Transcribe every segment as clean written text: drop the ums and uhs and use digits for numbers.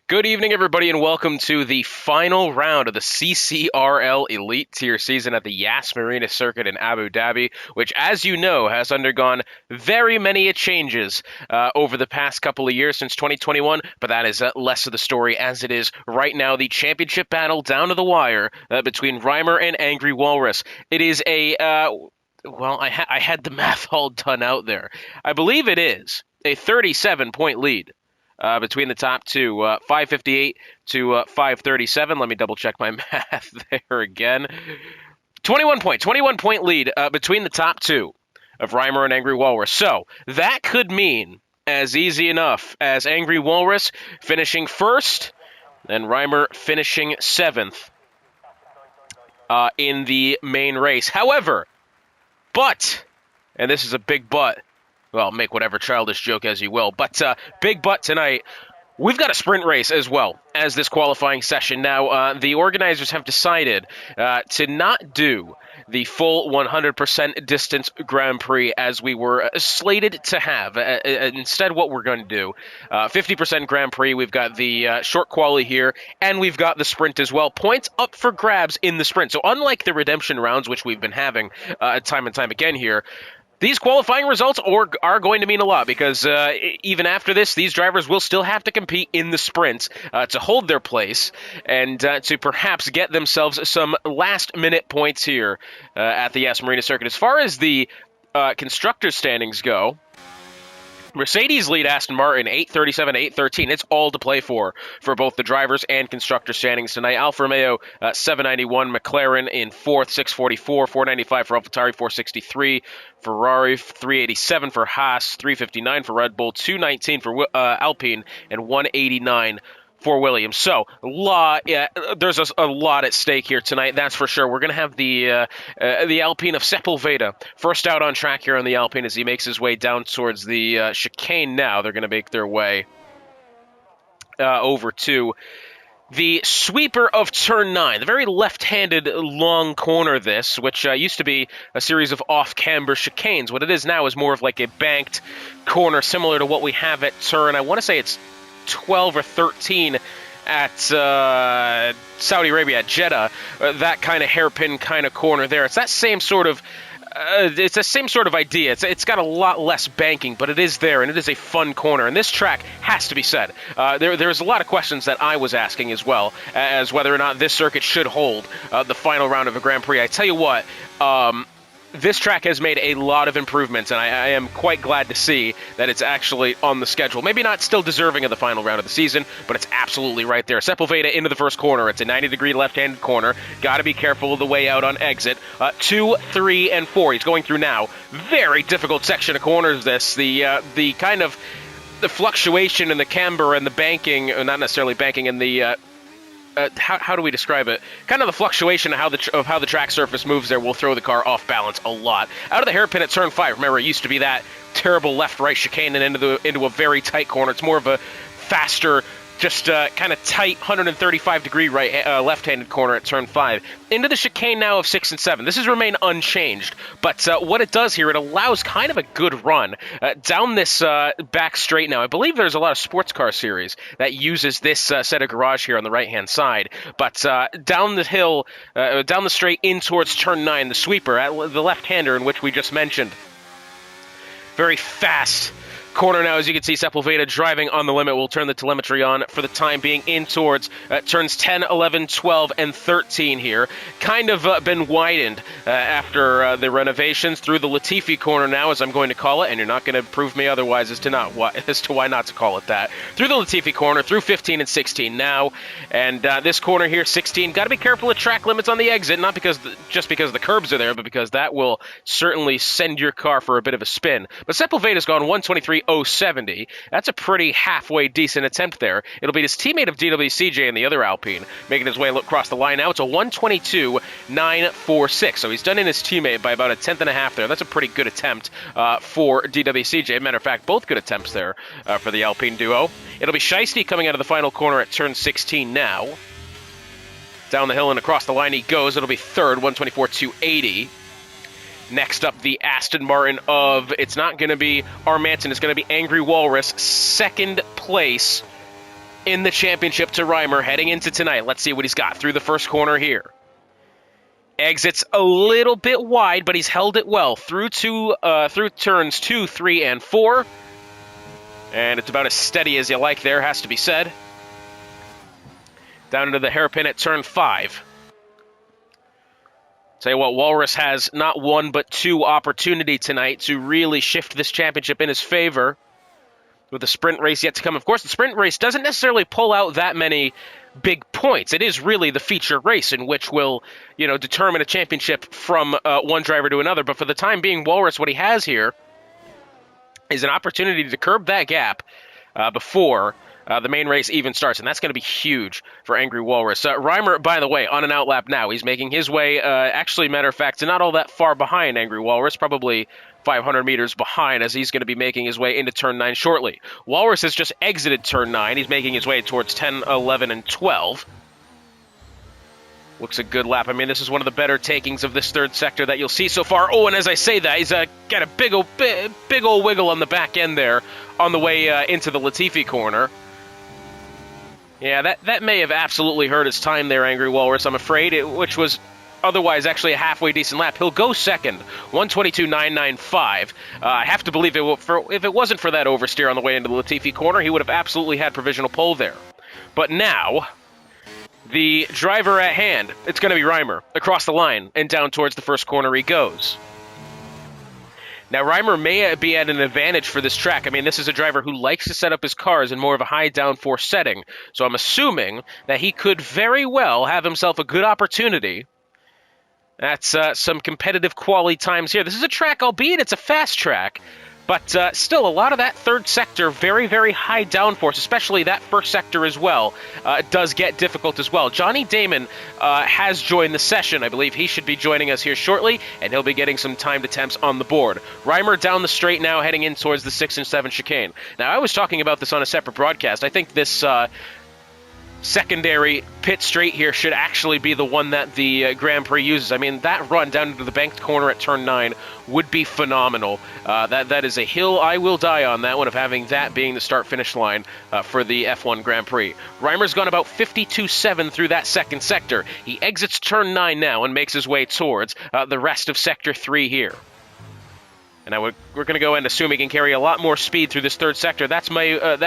Good evening, everybody, and welcome to the final round of the CCRL Elite Tier season at the Yas Marina Circuit in Abu Dhabi, which, as you know, has undergone very many changes over the past couple of years since 2021, but that is less of the story, as it is right now the championship battle down to the wire between Reimer and Angry Walrus. It is I had the math all done out there. I believe it is a 37-point lead between the top two, 558 to 537. Let me double check my math there again. 21-point lead between the top two of Reimer and Angry Walrus. So that could mean as easy enough as Angry Walrus finishing first and Reimer finishing seventh in the main race. However, and this is a big but, well, make whatever childish joke as you will. But big but tonight, we've got a sprint race as well as this qualifying session. Now, the organizers have decided to not do the full 100% distance Grand Prix as we were slated to have. Instead, what we're going to do, 50% Grand Prix, we've got the short quali here, and we've got the sprint as well. Points up for grabs in the sprint. So unlike the redemption rounds, which we've been having time and time again here, these qualifying results are going to mean a lot because even after this, these drivers will still have to compete in the sprints to hold their place and to perhaps get themselves some last-minute points here at the Yas Marina Circuit. As far as the constructor standings go, Mercedes lead Aston Martin 837 813. It's all to play for both the drivers and constructor standings tonight. Alfa Romeo 791, McLaren in fourth 644, 495 for AlphaTauri, 463 Ferrari, 387 for Haas, 359 for Red Bull, 219 for Alpine, and 189 for Williams. So, there's a lot at stake here tonight, that's for sure. We're going to have the Alpine of Sepulveda first out on track here on the Alpine as he makes his way down towards the chicane now. They're going to make their way over to the sweeper of Turn 9, the very left-handed long corner this, which used to be a series of off-camber chicanes. What it is now is more of like a banked corner similar to what we have at Turn, I want to say it's 12 or 13 at Saudi Arabia, at Jeddah, that kind of hairpin kind of corner there. It's that same sort of idea. It's got a lot less banking, but it is there, and it is a fun corner. And this track has to be said. There's a lot of questions that I was asking as well, as whether or not this circuit should hold the final round of a Grand Prix. I tell you what, this track has made a lot of improvements, and I am quite glad to see that it's actually on the schedule. Maybe not still deserving of the final round of the season, but it's absolutely right there. Sepulveda into the first corner. It's a 90-degree left-handed corner. Got to be careful of the way out on exit. 2, 3, and 4. He's going through now. Very difficult section of corners, this. The kind of the fluctuation in the camber and the banking, not necessarily banking, in the how do we describe it? Kind of the fluctuation of how the track surface moves there will throw the car off balance a lot. Out of the hairpin at Turn 5, remember, it used to be that terrible left-right chicane and into a very tight corner. It's more of a faster, just kind of tight 135-degree left-handed corner at Turn 5. Into the chicane now of 6 and 7. This has remained unchanged, but what it does here, it allows kind of a good run down this back straight now. I believe there's a lot of sports car series that uses this set of garage here on the right-hand side, but down the hill, down the straight in towards Turn 9, the sweeper, at the left-hander in which we just mentioned. Very fast corner now, as you can see, Sepulveda driving on the limit. We'll turn the telemetry on for the time being in towards turns 10, 11, 12, and 13 here. Kind of been widened after the renovations through the Latifi corner now, as I'm going to call it, and you're not going to prove me otherwise as to why not to call it that. Through the Latifi corner, through 15 and 16 now, and this corner here, 16. Got to be careful of track limits on the exit, not just because the curbs are there, but because that will certainly send your car for a bit of a spin. But Sepulveda's gone 123.070. That's a pretty halfway decent attempt there. It'll be his teammate of DWCJ in the other Alpine, making his way across the line now. It's a 122.946. So he's done in his teammate by about a tenth and a half there. That's a pretty good attempt for DWCJ. Matter of fact, both good attempts there for the Alpine duo. It'll be Shiesty coming out of the final corner at turn 16 now. Down the hill and across the line he goes. It'll be third, 124.280. Next up, the Aston Martin of, it's not going to be Armanton, it's going to be Angry Walrus, second place in the championship to Reimer heading into tonight. Let's see what he's got through the first corner here. Exits a little bit wide, but he's held it well through turns 2, 3, and 4. And it's about as steady as you like there, has to be said. Down into the hairpin at turn 5. Tell you what, Walrus has not one but two opportunity tonight to really shift this championship in his favor, with the sprint race yet to come. Of course, the sprint race doesn't necessarily pull out that many big points. It is really the feature race in which will, determine a championship from one driver to another. But for the time being, Walrus, what he has here is an opportunity to curb that gap before the main race even starts, and that's going to be huge for Angry Walrus. Reimer, by the way, on an outlap now. He's making his way, actually, matter of fact, not all that far behind Angry Walrus, probably 500 meters behind, as he's going to be making his way into turn 9 shortly. Walrus has just exited turn 9. He's making his way towards 10, 11, and 12. Looks a good lap. I mean, this is one of the better takings of this third sector that you'll see so far. Oh, and as I say that, he's got a big old wiggle on the back end there on the way into the Latifi corner. Yeah, that may have absolutely hurt his time there, Angry Walrus, I'm afraid, which was otherwise actually a halfway decent lap. He'll go second, 122.995. I have to believe if it wasn't for that oversteer on the way into the Latifi corner, he would have absolutely had provisional pole there. But now, the driver at hand, it's going to be Reimer, across the line and down towards the first corner he goes. Now, Reimer may be at an advantage for this track. I mean, this is a driver who likes to set up his cars in more of a high downforce setting. So I'm assuming that he could very well have himself a good opportunity. That's some competitive quality times here. This is a track, albeit it's a fast track, but still a lot of that third sector, very, very high downforce, especially that first sector as well, does get difficult as well. Johnny Damon has joined the session. I believe he should be joining us here shortly, and he'll be getting some timed attempts on the board. Reimer down the straight now, heading in towards the 6 and 7 chicane. Now, I was talking about this on a separate broadcast. I think this secondary pit straight here should actually be the one that the Grand Prix uses. I mean, that run down into the banked corner at turn 9 would be phenomenal. That is a hill I will die on, that one, of having that being the start-finish line for the F1 Grand Prix. Reimer's gone about 52.7 through that second sector. He exits turn 9 now and makes his way towards the rest of sector 3 here. And we're going to go and assume he can carry a lot more speed through this third sector. That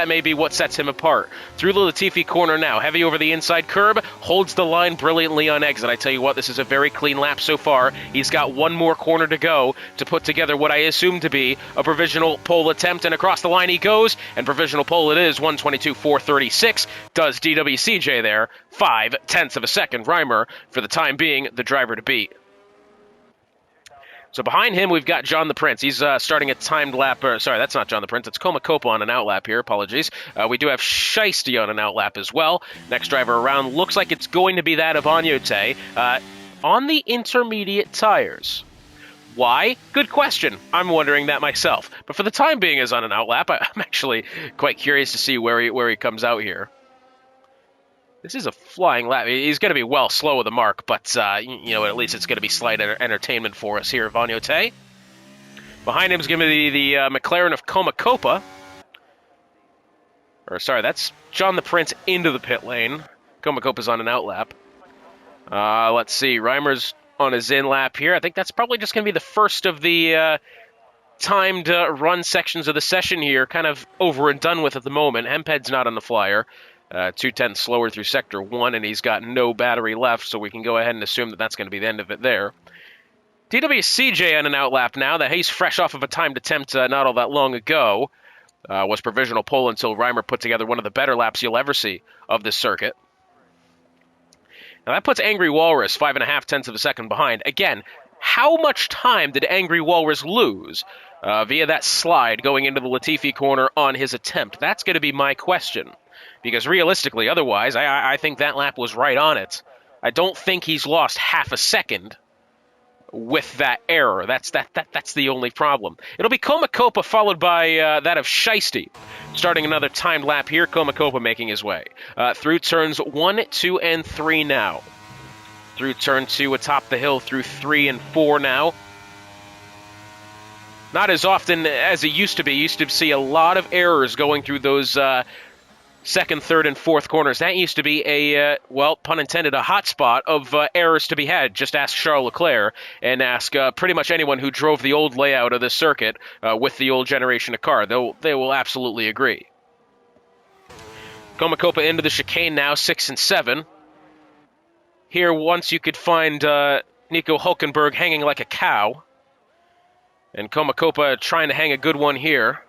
may be what sets him apart. Through the Latifi corner now, heavy over the inside curb, holds the line brilliantly on exit. I tell you what, this is a very clean lap so far. He's got one more corner to go to put together what I assume to be a provisional pole attempt, and across the line he goes, and provisional pole it is, 122.436. Does DWCJ there, 0.5 of a second. Reimer, for the time being, the driver to beat. So behind him, we've got John the Prince. He's starting a timed lap. Sorry, that's not John the Prince. It's Komakopa on an outlap here. Apologies. We do have Shiesty on an outlap as well. Next driver around looks like it's going to be that of Agnote on the intermediate tires. Why? Good question. I'm wondering that myself. But for the time being, is on an outlap. I'm actually quite curious to see where he comes out here. This is a flying lap. He's going to be well slow of the mark, but, at least it's going to be slight entertainment for us here, Agnote. Behind him is going to be the McLaren of Komakopa. Or, sorry, that's John the Prince into the pit lane. Komakopa's on an outlap. Let's see. Reimer's on his in lap here. I think that's probably just going to be the first of the timed run sections of the session here, kind of over and done with at the moment. Hemphead's not on the flyer. 2/10 slower through Sector 1, and he's got no battery left, so we can go ahead and assume that that's going to be the end of it there. DWCJ on an outlap now. That he's fresh off of a timed attempt not all that long ago. Was provisional pole until Reimer put together one of the better laps you'll ever see of this circuit. Now that puts Angry Walrus 5.5 of a second behind. Again, how much time did Angry Walrus lose via that slide going into the Latifi corner on his attempt? That's going to be my question. Because realistically, otherwise, I think that lap was right on it. I don't think he's lost half a second with that error. That's the only problem. It'll be Komakopa followed by that of Shiesty. Starting another timed lap here, Komakopa making his way. Through turns 1, 2, and 3 now. Through turn 2 atop the hill, through 3 and 4 now. Not as often as it used to be. Used to see a lot of errors going through those second, third, and fourth corners. That used to be a, well, pun intended, a hot spot of errors to be had. Just ask Charles Leclerc and ask pretty much anyone who drove the old layout of the circuit with the old generation of car. They will absolutely agree. Komakopa into the chicane now, 6 and 7. Here, once you could find Nico Hulkenberg hanging like a cow. And Komakopa trying to hang a good one here.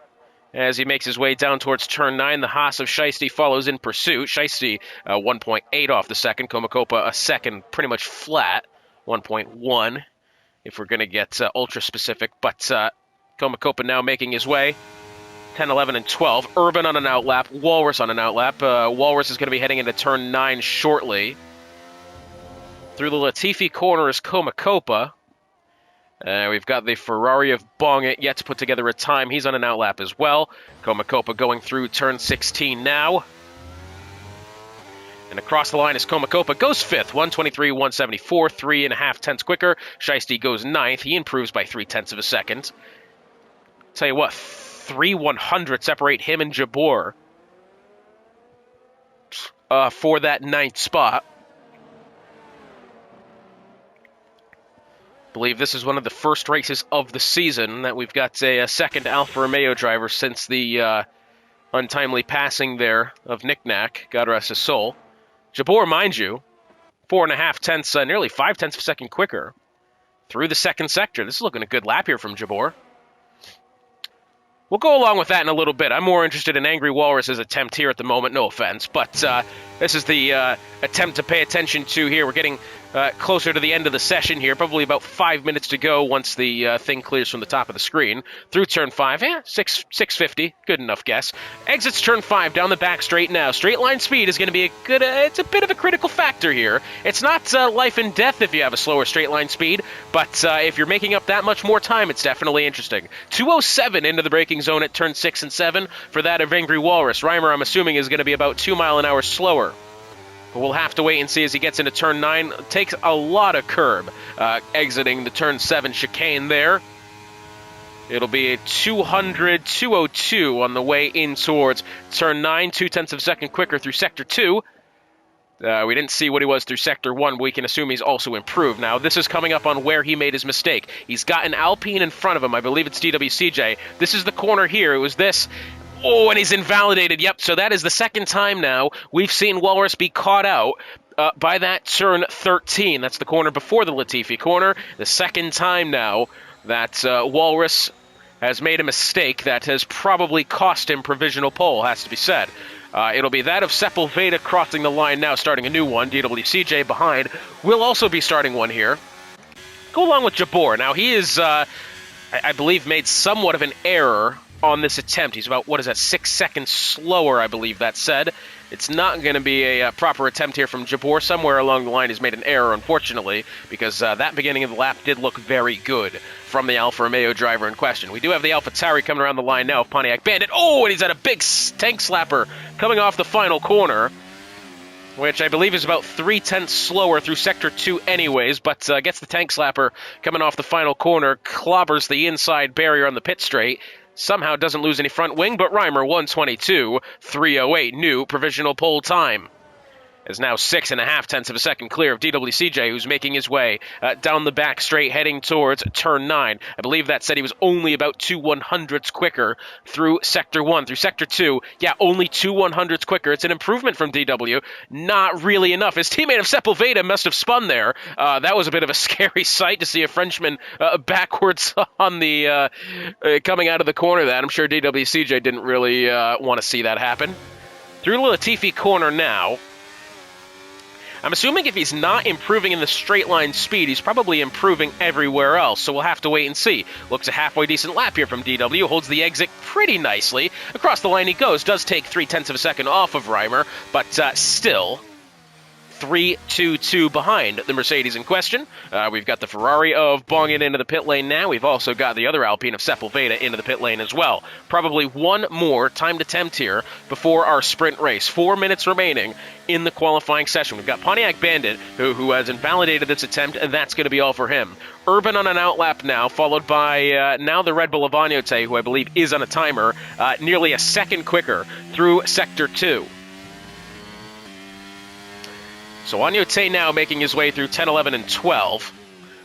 As he makes his way down towards turn 9, the Haas of Shiesty follows in pursuit. Shiesty 1.8 off the second. Komakopa a second pretty much flat, 1.1 if we're going to get ultra-specific. But Komakopa now making his way, 10, 11, and 12. Urban on an outlap, Walrus on an outlap. Walrus is going to be heading into turn 9 shortly. Through the Latifi corner is Komakopa. We've got the Ferrari of Bongit yet to put together a time. He's on an outlap as well. Komakopa going through turn 16 now. And across the line is Komakopa. Goes 5th, 123, 174, 3.5 tenths quicker. Shiesty goes 9th. He improves by 0.3 of a second. Tell you what, 3/100 separate him and Jabor for that 9th spot. I believe this is one of the first races of the season that we've got a second Alfa Romeo driver since the untimely passing there of Nick Knack, God rest his soul. Jabor, mind you, 4.5 tenths, nearly 5 tenths of a second quicker through the second sector. This is looking a good lap here from Jabor. We'll go along with that in a little bit. I'm more interested in Angry Walrus's attempt here at the moment, no offense, but this is the attempt to pay attention to here. We're getting closer to the end of the session here, probably about 5 minutes to go once the thing clears from the top of the screen. Through turn 5, 650, good enough guess. Exits turn 5 down the back straight now. Straight line speed is going to be a good, it's a bit of a critical factor here. It's not life and death if you have a slower straight line speed, but if you're making up that much more time, it's definitely interesting. 207 into the braking zone at turn 6 and 7 for that of Angry Walrus. Reimer, I'm assuming, is going to be about 2 miles an hour slower. But we'll have to wait and see as he gets into turn 9. Takes a lot of curb exiting the turn 7 chicane there. It'll be a 200, 202 on the way in towards turn 9. 0.2 of a second quicker through sector 2. We didn't see what he was through sector 1, but we can assume he's also improved. Now, this is coming up on where he made his mistake. He's got an Alpine in front of him. I believe it's DWCJ. This is the corner here. It was this. Oh, and he's invalidated. Yep, so that is the second time now we've seen Walrus be caught out by that turn 13. That's the corner before the Latifi corner. The second time now that Walrus has made a mistake that has probably cost him provisional pole, has to be said. It'll be that of Sepulveda crossing the line now, starting a new one. DWCJ behind will also be starting one here. Go along with Jabor. Now, he is, I believe, made somewhat of an error on this attempt. He's about, 6 seconds slower, I believe that said. It's not going to be a proper attempt here from Jabor. Somewhere along the line he's made an error, unfortunately, because that beginning of the lap did look very good from the Alfa Romeo driver in question. We do have the AlphaTauri coming around the line now of Pontiac Bandit. Oh, and he's at a big tank slapper coming off the final corner, which I believe is about 0.3 slower through Sector 2 anyways, but gets the tank slapper coming off the final corner, clobbers the inside barrier on the pit straight. Somehow doesn't lose any front wing, but Reimer 122, 308 new provisional pole time. Is now 6.5 of a second clear of DWCJ, who's making his way down the back straight, heading towards turn 9. I believe that said he was only about 2/100ths quicker through Sector 1. Through Sector 2, yeah, only 2/100ths quicker. It's an improvement from DW. Not really enough. His teammate of Sepulveda must have spun there. That was a bit of a scary sight to see a Frenchman backwards on the coming out of the corner. That I'm sure DWCJ didn't really want to see that happen. Through Latifi corner now. I'm assuming if he's not improving in the straight line speed, he's probably improving everywhere else, so we'll have to wait and see. Looks a halfway decent lap here from DW, holds the exit pretty nicely. Across the line he goes, does take 0.3 of a second off of Reimer, but still 3.22 behind the Mercedes in question. We've got the Ferrari of Bongin into the pit lane now. We've also got the other Alpine of Sepulveda into the pit lane as well. Probably one more time to tempt here before our sprint race. 4 minutes remaining in the qualifying session. We've got Pontiac Bandit, who has invalidated this attempt, and that's going to be all for him. Urban on an outlap now, followed by now the Red Bull of Agnote, who I believe is on a timer, nearly a second quicker through Sector 2. So Agnote now making his way through 10, 11, and 12.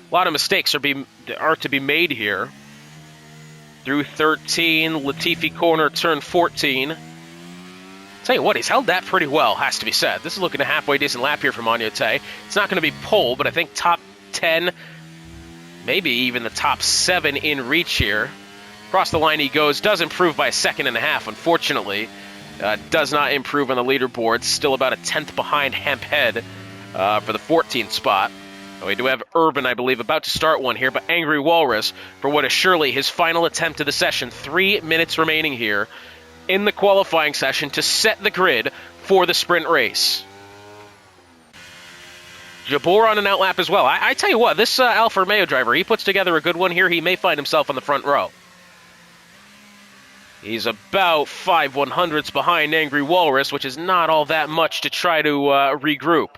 A lot of mistakes are to be made here. Through 13, Latifi corner, turn 14. Tell you what, he's held that pretty well, has to be said. This is looking a halfway decent lap here from Agnote. It's not going to be pole, but I think top 10, maybe even the top 7 in reach here. Across the line he goes, does improve by a second and a half, unfortunately. Does not improve on the leaderboard, still about a 10th behind Hemphead for the 14th spot. We do have Urban, I believe, about to start one here, but Angry Walrus for what is surely his final attempt of the session. 3 minutes remaining here in the qualifying session to set the grid for the sprint race. Jabor on an outlap as well. I tell you what, this Alfa Romeo driver, he puts together a good one here. He may find himself on the front row. He's about 5 100ths behind Angry Walrus, which is not all that much to try to regroup.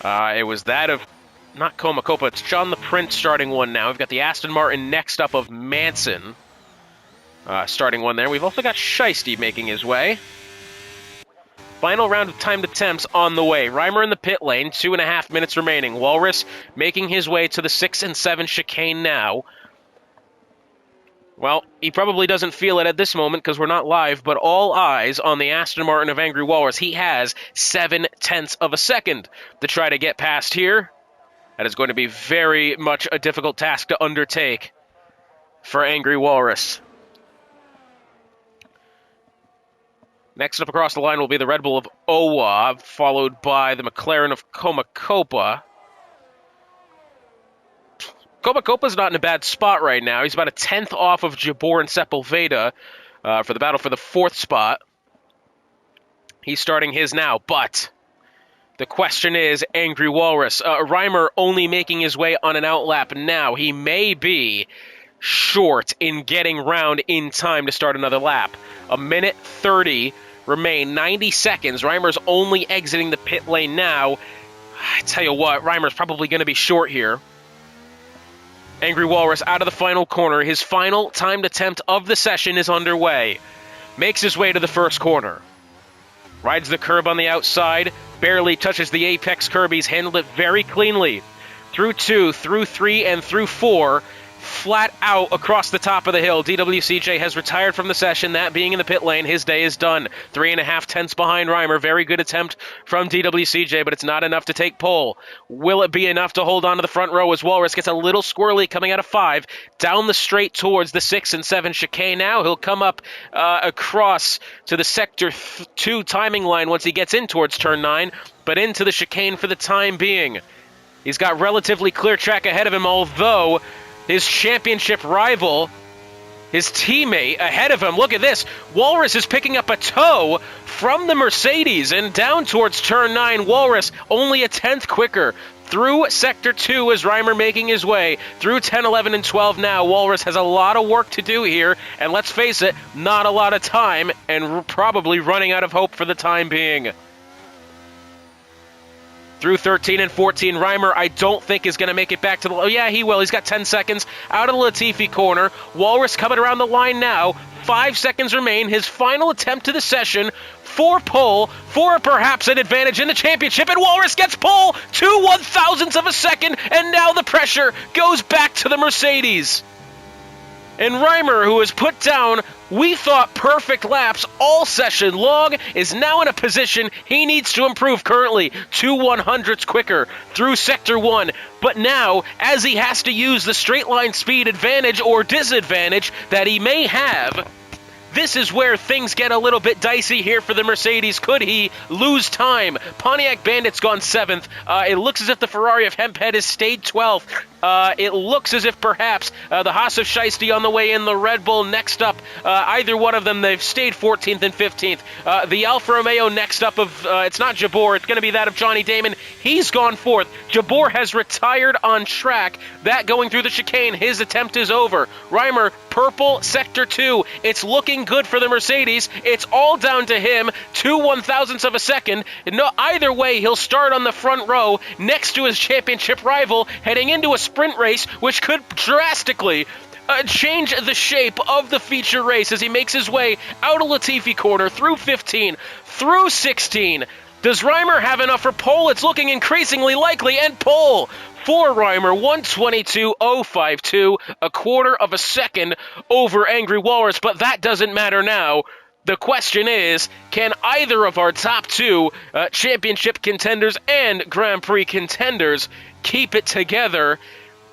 It was that of, not Comacopa, it's John the Prince starting one now. We've got the Aston Martin next up of Manson starting one there. We've also got Shiesty making his way. Final round of timed attempts on the way. Reimer in the pit lane, 2.5 minutes remaining. Walrus making his way to the 6 and 7 chicane now. Well, he probably doesn't feel it at this moment because we're not live, but all eyes on the Aston Martin of Angry Walrus. He has 0.7 of a second to try to get past here. That is going to be very much a difficult task to undertake for Angry Walrus. Next up across the line will be the Red Bull of Owa, followed by the McLaren of Comacopa. Comacopa's not in a bad spot right now. He's about a 10th off of Jabor and Sepulveda for the battle for the 4th spot. He's starting his now, but the question is, Angry Walrus. Reimer only making his way on an outlap now. He may be short in getting round in time to start another lap. 1:30 remain, 90 seconds. Reimer's only exiting the pit lane now. I tell you what, Reimer's probably going to be short here. Angry Walrus out of the final corner. His final timed attempt of the session is underway. Makes his way to the first corner. Rides the curb on the outside. Barely touches the apex curb. He's handled it very cleanly. Through 2, through 3, and through 4. Flat out across the top of the hill. DWCJ has retired from the session, that being in the pit lane. His day is done. 3.5 tenths behind Reimer. Very good attempt from DWCJ, but it's not enough to take pole. Will it be enough to hold on to the front row as Walrus gets a little squirrely coming out of 5, down the straight towards the 6 and 7 chicane now. He'll come up across to the sector 2 timing line once he gets in towards turn 9, but into the chicane for the time being. He's got relatively clear track ahead of him, although his championship rival, his teammate ahead of him, look at this. Walrus is picking up a tow from the Mercedes and down towards turn 9. Walrus only a 10th quicker through sector 2 as Reimer making his way through 10, 11, and 12 now. Walrus has a lot of work to do here, and let's face it, not a lot of time, and probably running out of hope for the time being. Through 13 and 14, Reimer, I don't think is going to make it back to the... Oh, yeah, he will. He's got 10 seconds out of the Latifi corner. Walrus coming around the line now. 5 seconds remain. His final attempt to the session for pole, for perhaps an advantage in the championship, and Walrus gets pole 2 1,000ths of a second, and now the pressure goes back to the Mercedes. And Reimer, who has put down, we thought, perfect laps all session long, is now in a position he needs to improve currently. 2 100ths quicker through Sector 1. But now, as he has to use the straight line speed advantage or disadvantage that he may have, this is where things get a little bit dicey here for the Mercedes. Could he lose time? Pontiac Bandit's gone 7th. It looks as if the Ferrari of Hemphead has stayed 12th. It looks as if perhaps the Haas of Shiesty on the way in, the Red Bull next up. Either one of them, they've stayed 14th and 15th. The Alfa Romeo next up of, it's not Jabor, it's going to be that of Johnny Damon. He's gone 4th. Jabor has retired on track. That going through the chicane, his attempt is over. Reimer, purple, sector 2. It's looking good for the Mercedes. It's all down to him. 2 1,000ths of a second. No, either way, he'll start on the front row next to his championship rival, heading into a sprint race, which could drastically change the shape of the feature race as he makes his way out of Latifi corner, through 15, through 16, Does Reimer have enough for pole? It's looking increasingly likely, and pole for Reimer, 122.052, a quarter of a second over Angry Walrus, but that doesn't matter now. The question is, can either of our top two championship contenders and Grand Prix contenders keep it together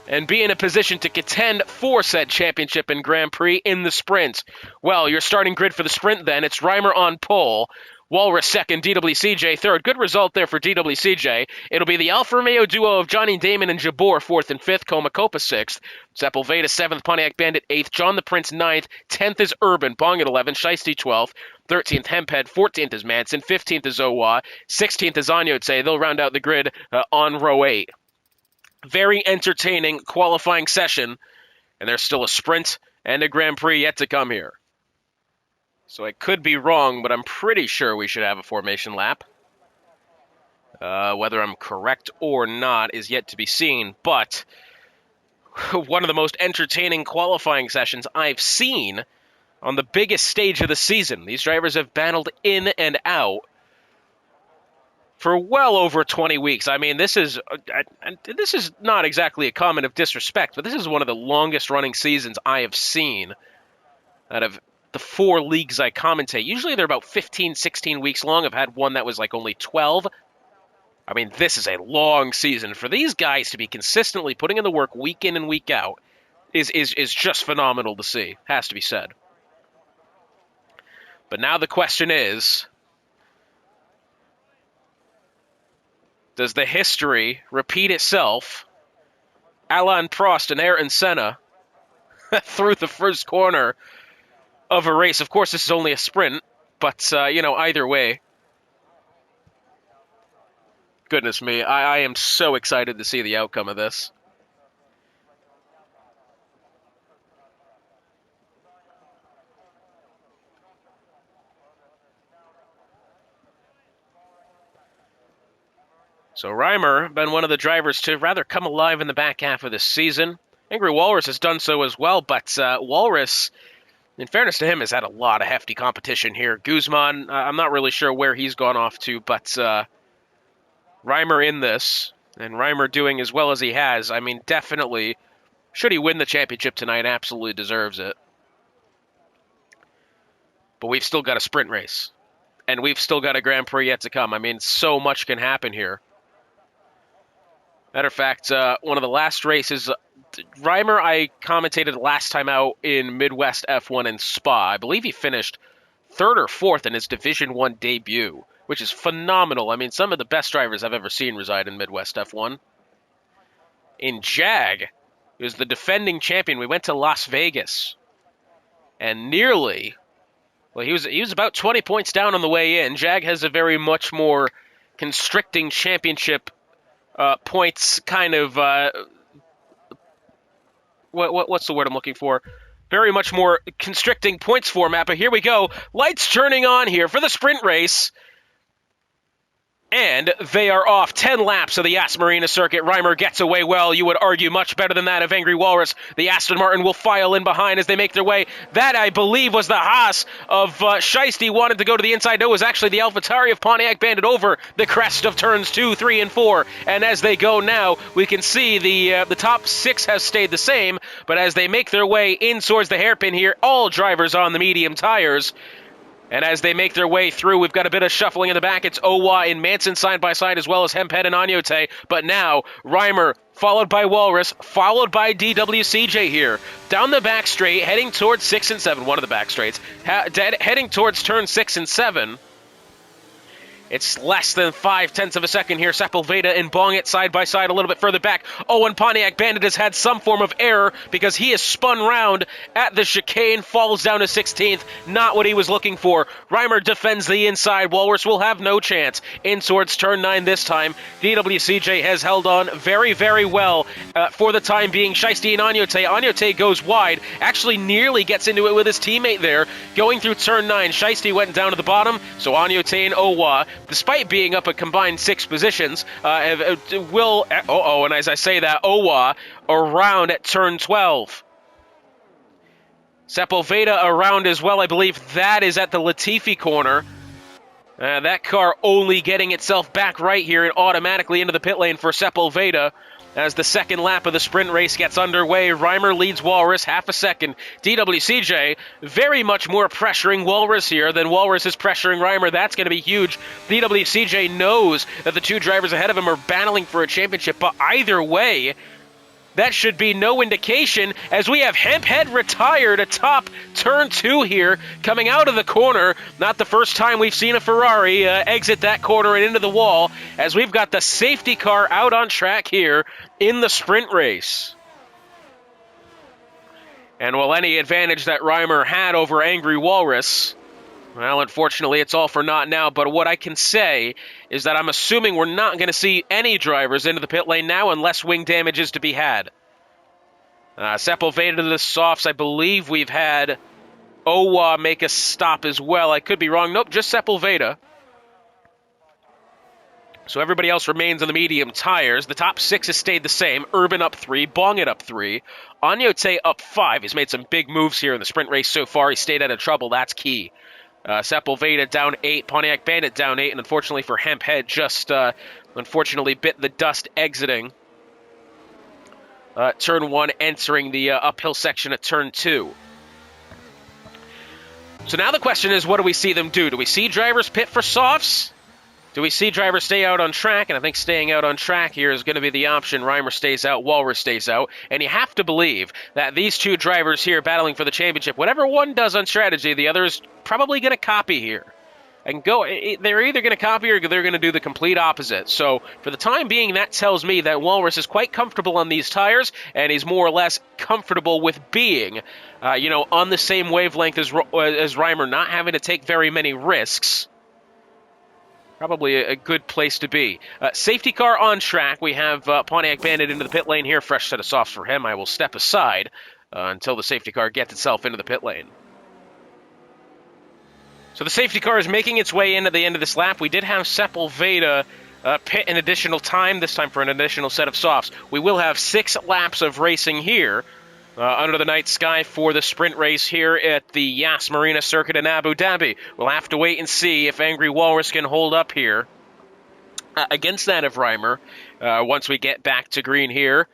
and be in a position to contend for said championship and Grand Prix in the sprint? Well, your starting grid for the sprint then, it's Reimer on pole, Walrus second, DWCJ third. Good result there for DWCJ. It'll be the Alfa Romeo duo of Johnny Damon and Jabor fourth and fifth, Copa sixth, Sepulveda seventh, Pontiac Bandit eighth, John the Prince ninth, 10th is Urban, Bong at 11th, Shiesty 12th, 13th Hemphead, 14th is Manson, 15th is Owa, 16th is Anyotse. They'll round out the grid on row 8. Very entertaining qualifying session, and there's still a sprint and a Grand Prix yet to come here. So I could be wrong, but I'm pretty sure we should have a formation lap. Whether I'm correct or not is yet to be seen, but one of the most entertaining qualifying sessions I've seen on the biggest stage of the season. These drivers have battled in and out for well over 20 weeks. I mean, this is not exactly a comment of disrespect, but this is one of the longest running seasons I have seen out of the 4 leagues I commentate. Usually they're about 15, 16 weeks long. I've had one that was like only 12. I mean, this is a long season. For these guys to be consistently putting in the work week in and week out is just phenomenal to see. Has to be said. But now the question is, does the history repeat itself? Alain Prost and Ayrton Senna through the first corner of a race. Of course, this is only a sprint, but, either way. Goodness me, I am so excited to see the outcome of this. So Reimer, been one of the drivers to rather come alive in the back half of this season. Angry Walrus has done so as well, but Walrus, in fairness to him, has had a lot of hefty competition here. Guzman, I'm not really sure where he's gone off to, but Reimer in this, and Reimer doing as well as he has. I mean, definitely, should he win the championship tonight, absolutely deserves it. But we've still got a sprint race, and we've still got a Grand Prix yet to come. I mean, so much can happen here. Matter of fact, one of the last races, Reimer, I commentated last time out in Midwest F1 in Spa. I believe he finished 3rd or 4th in his Division 1 debut, which is phenomenal. I mean, some of the best drivers I've ever seen reside in Midwest F1. In Jag, he was the defending champion. We went to Las Vegas, and nearly, well, he was about 20 points down on the way in. Jag has a very much more constricting championship points kind of, what's the word I'm looking for? Very much more constricting points format, but here we go. Lights turning on here for the sprint race. And they are off. 10 laps of the Yas Marina circuit. Reimer gets away well. You would argue much better than that of Angry Walrus. The Aston Martin will file in behind as they make their way. That, I believe, was the Haas of Shiesty wanted to go to the inside. No, it was actually the AlphaTauri of Pontiac Bandit over the crest of turns 2, 3, and 4. And as they go now, we can see the top 6 has stayed the same. But as they make their way in towards the hairpin here, all drivers on the medium tires. And as they make their way through, we've got a bit of shuffling in the back. It's Owa and Manson side by side, as well as Hemphead and Anyote. But now, Reimer, followed by Walrus, followed by DWCJ here. Down the back straight, heading towards 6 and 7, one of the back straights. Heading towards turn 6 and 7. It's less than 0.5 of a second here. Sepulveda and Bongit side by side a little bit further back. Oh, and Pontiac Bandit has had some form of error because he is spun round at the chicane, falls down to 16th. Not what he was looking for. Reimer defends the inside. Walrus will have no chance. In towards turn 9 this time. DWCJ has held on very, very well for the time being. Shiesty and Anyote. Anyote goes wide. Actually nearly gets into it with his teammate there. Going through turn 9. Shiesty went down to the bottom. So Anyote and Owa, despite being up a combined 6 positions, will... and as I say that, Owa around at turn 12. Sepulveda around as well. I believe that is at the Latifi corner. That car only getting itself back right here and automatically into the pit lane for Sepulveda. As the second lap of the sprint race gets underway, Reimer leads Walrus half a second. DWCJ very much more pressuring Walrus here than Walrus is pressuring Reimer. That's going to be huge. DWCJ knows that the two drivers ahead of him are battling for a championship, but either way, that should be no indication as we have Hemphead retired atop turn 2 here, coming out of the corner. Not the first time we've seen a Ferrari exit that corner and into the wall, as we've got the safety car out on track here in the sprint race. And while any advantage that Reimer had over Angry Walrus, well, unfortunately, it's all for naught now, but what I can say is that I'm assuming we're not going to see any drivers into the pit lane now unless wing damage is to be had. Sepulveda to the softs. I believe we've had Owa make a stop as well. I could be wrong. Nope, just Sepulveda. So everybody else remains on the medium tires. The top 6 has stayed the same. Urban up 3, Bongit up 3, Anyote up 5. He's made some big moves here in the sprint race so far. He stayed out of trouble. That's key. Sepulveda down 8, Pontiac Bandit down 8, and unfortunately for Hemphead, just unfortunately bit the dust exiting turn 1, entering the uphill section at turn 2. So now the question is, what do we see them do? Do we see drivers pit for softs? Do we see drivers stay out on track? And I think staying out on track here is going to be the option. Reimer stays out, Walrus stays out. And you have to believe that these two drivers here battling for the championship, whatever one does on strategy, the other is probably going to copy here. And they're either going to copy or they're going to do the complete opposite. So for the time being, that tells me that Walrus is quite comfortable on these tires, and he's more or less comfortable with being, on the same wavelength as Reimer, not having to take very many risks. Probably a good place to be. Safety car on track. We have Pontiac Bandit into the pit lane here. Fresh set of softs for him. I will step aside until the safety car gets itself into the pit lane. So the safety car is making its way into the end of this lap. We did have Sepulveda pit an additional time, this time for an additional set of softs. We will have 6 laps of racing here under the night sky for the sprint race here at the Yas Marina circuit in Abu Dhabi. We'll have to wait and see if Angry Walrus can hold up here against that of Reimer once we get back to green here.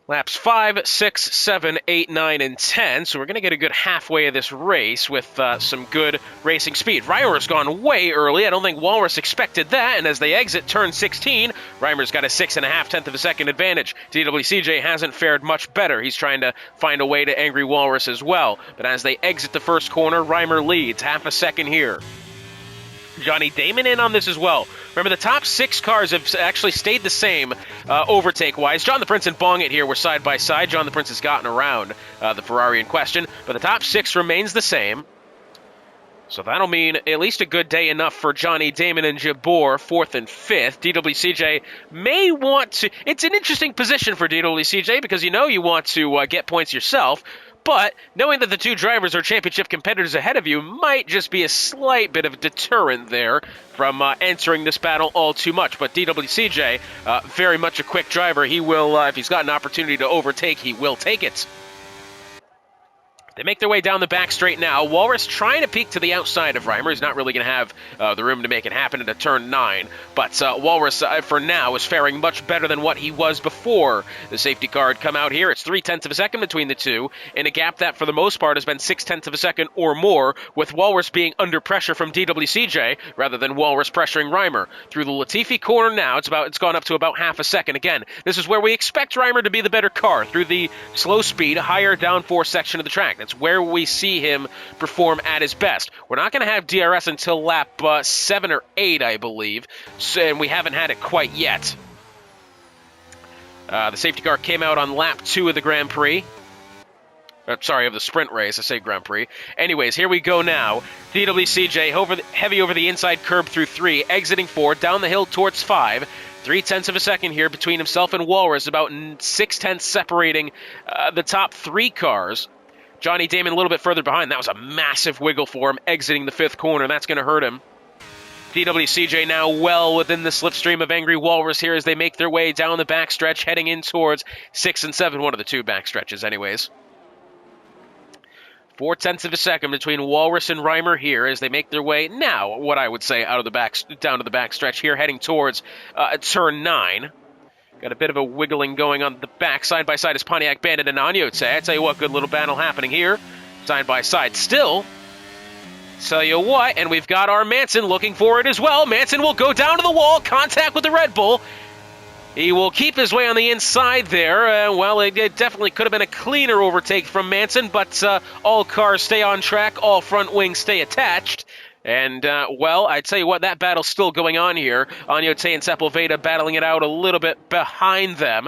Laps 5, 6, 7, 8, 9, and 10. So we're going to get a good halfway of this race with some good racing speed. Reimer's gone way early. I don't think Walrus expected that. And as they exit turn 16, Reimer's got a 6.5 of a second advantage. DWCJ hasn't fared much better. He's trying to find a way to Angry Walrus as well. But as they exit the first corner, Reimer leads half a second here. Johnny Damon in on this as well. Remember, the top 6 cars have actually stayed the same overtake-wise. John the Prince and Bongit here were side by side. John the Prince has gotten around the Ferrari in question, but the top 6 remains the same. So that'll mean at least a good day enough for Johnny Damon and Jabor, 4th and 5th. DWCJ may want to... It's an interesting position for DWCJ because you want to get points yourself. But knowing that the two drivers are championship competitors ahead of you might just be a slight bit of a deterrent there from entering this battle all too much. But DWCJ, very much a quick driver. He will, if he's got an opportunity to overtake, he will take it. They make their way down the back straight now. Walrus trying to peek to the outside of Reimer. He's not really going to have the room to make it happen into turn 9. But Walrus, for now, is faring much better than what he was before the safety car had come out here. It's 0.3 of a second between the two, in a gap that, for the most part, has been 0.6 of a second or more, with Walrus being under pressure from DWCJ, rather than Walrus pressuring Reimer. Through the Latifi corner now, it's gone up to about half a second. Again, this is where we expect Reimer to be the better car, through the slow speed, higher downforce section of the track. That's where we see him perform at his best. We're not going to have DRS until lap 7 or 8, I believe, and we haven't had it quite yet. The safety car came out on lap 2 of the Grand Prix. Of the sprint race. I say Grand Prix. Anyways, here we go now. DWCJ heavy over the inside curb through 3, exiting 4, down the hill towards 5. 0.3 of a second here between himself and Walrus, about 0.6 separating the top 3 cars. Johnny Damon a little bit further behind. That was a massive wiggle for him, exiting the 5th corner. That's going to hurt him. DWCJ now well within the slipstream of Angry Walrus here as they make their way down the backstretch, heading in towards 6 and 7, one of the 2 backstretches anyways. 4/10 of a second between Walrus and Reimer here as they make their way now, what I would say, out of the back, down to the back stretch here, heading towards turn 9. Got a bit of a wiggling going on the back. Side by side is Pontiac Bandit and Anyote. I tell you what, good little battle happening here. Side by side still. Tell you what, and we've got our Manson looking for it as well. Manson will go down to the wall, contact with the Red Bull. He will keep his way on the inside there. Well, it definitely could have been a cleaner overtake from Manson, but all cars stay on track, all front wings stay attached. And, well, I tell you what, that battle's still going on here. Anyote and Sepulveda battling it out a little bit behind them.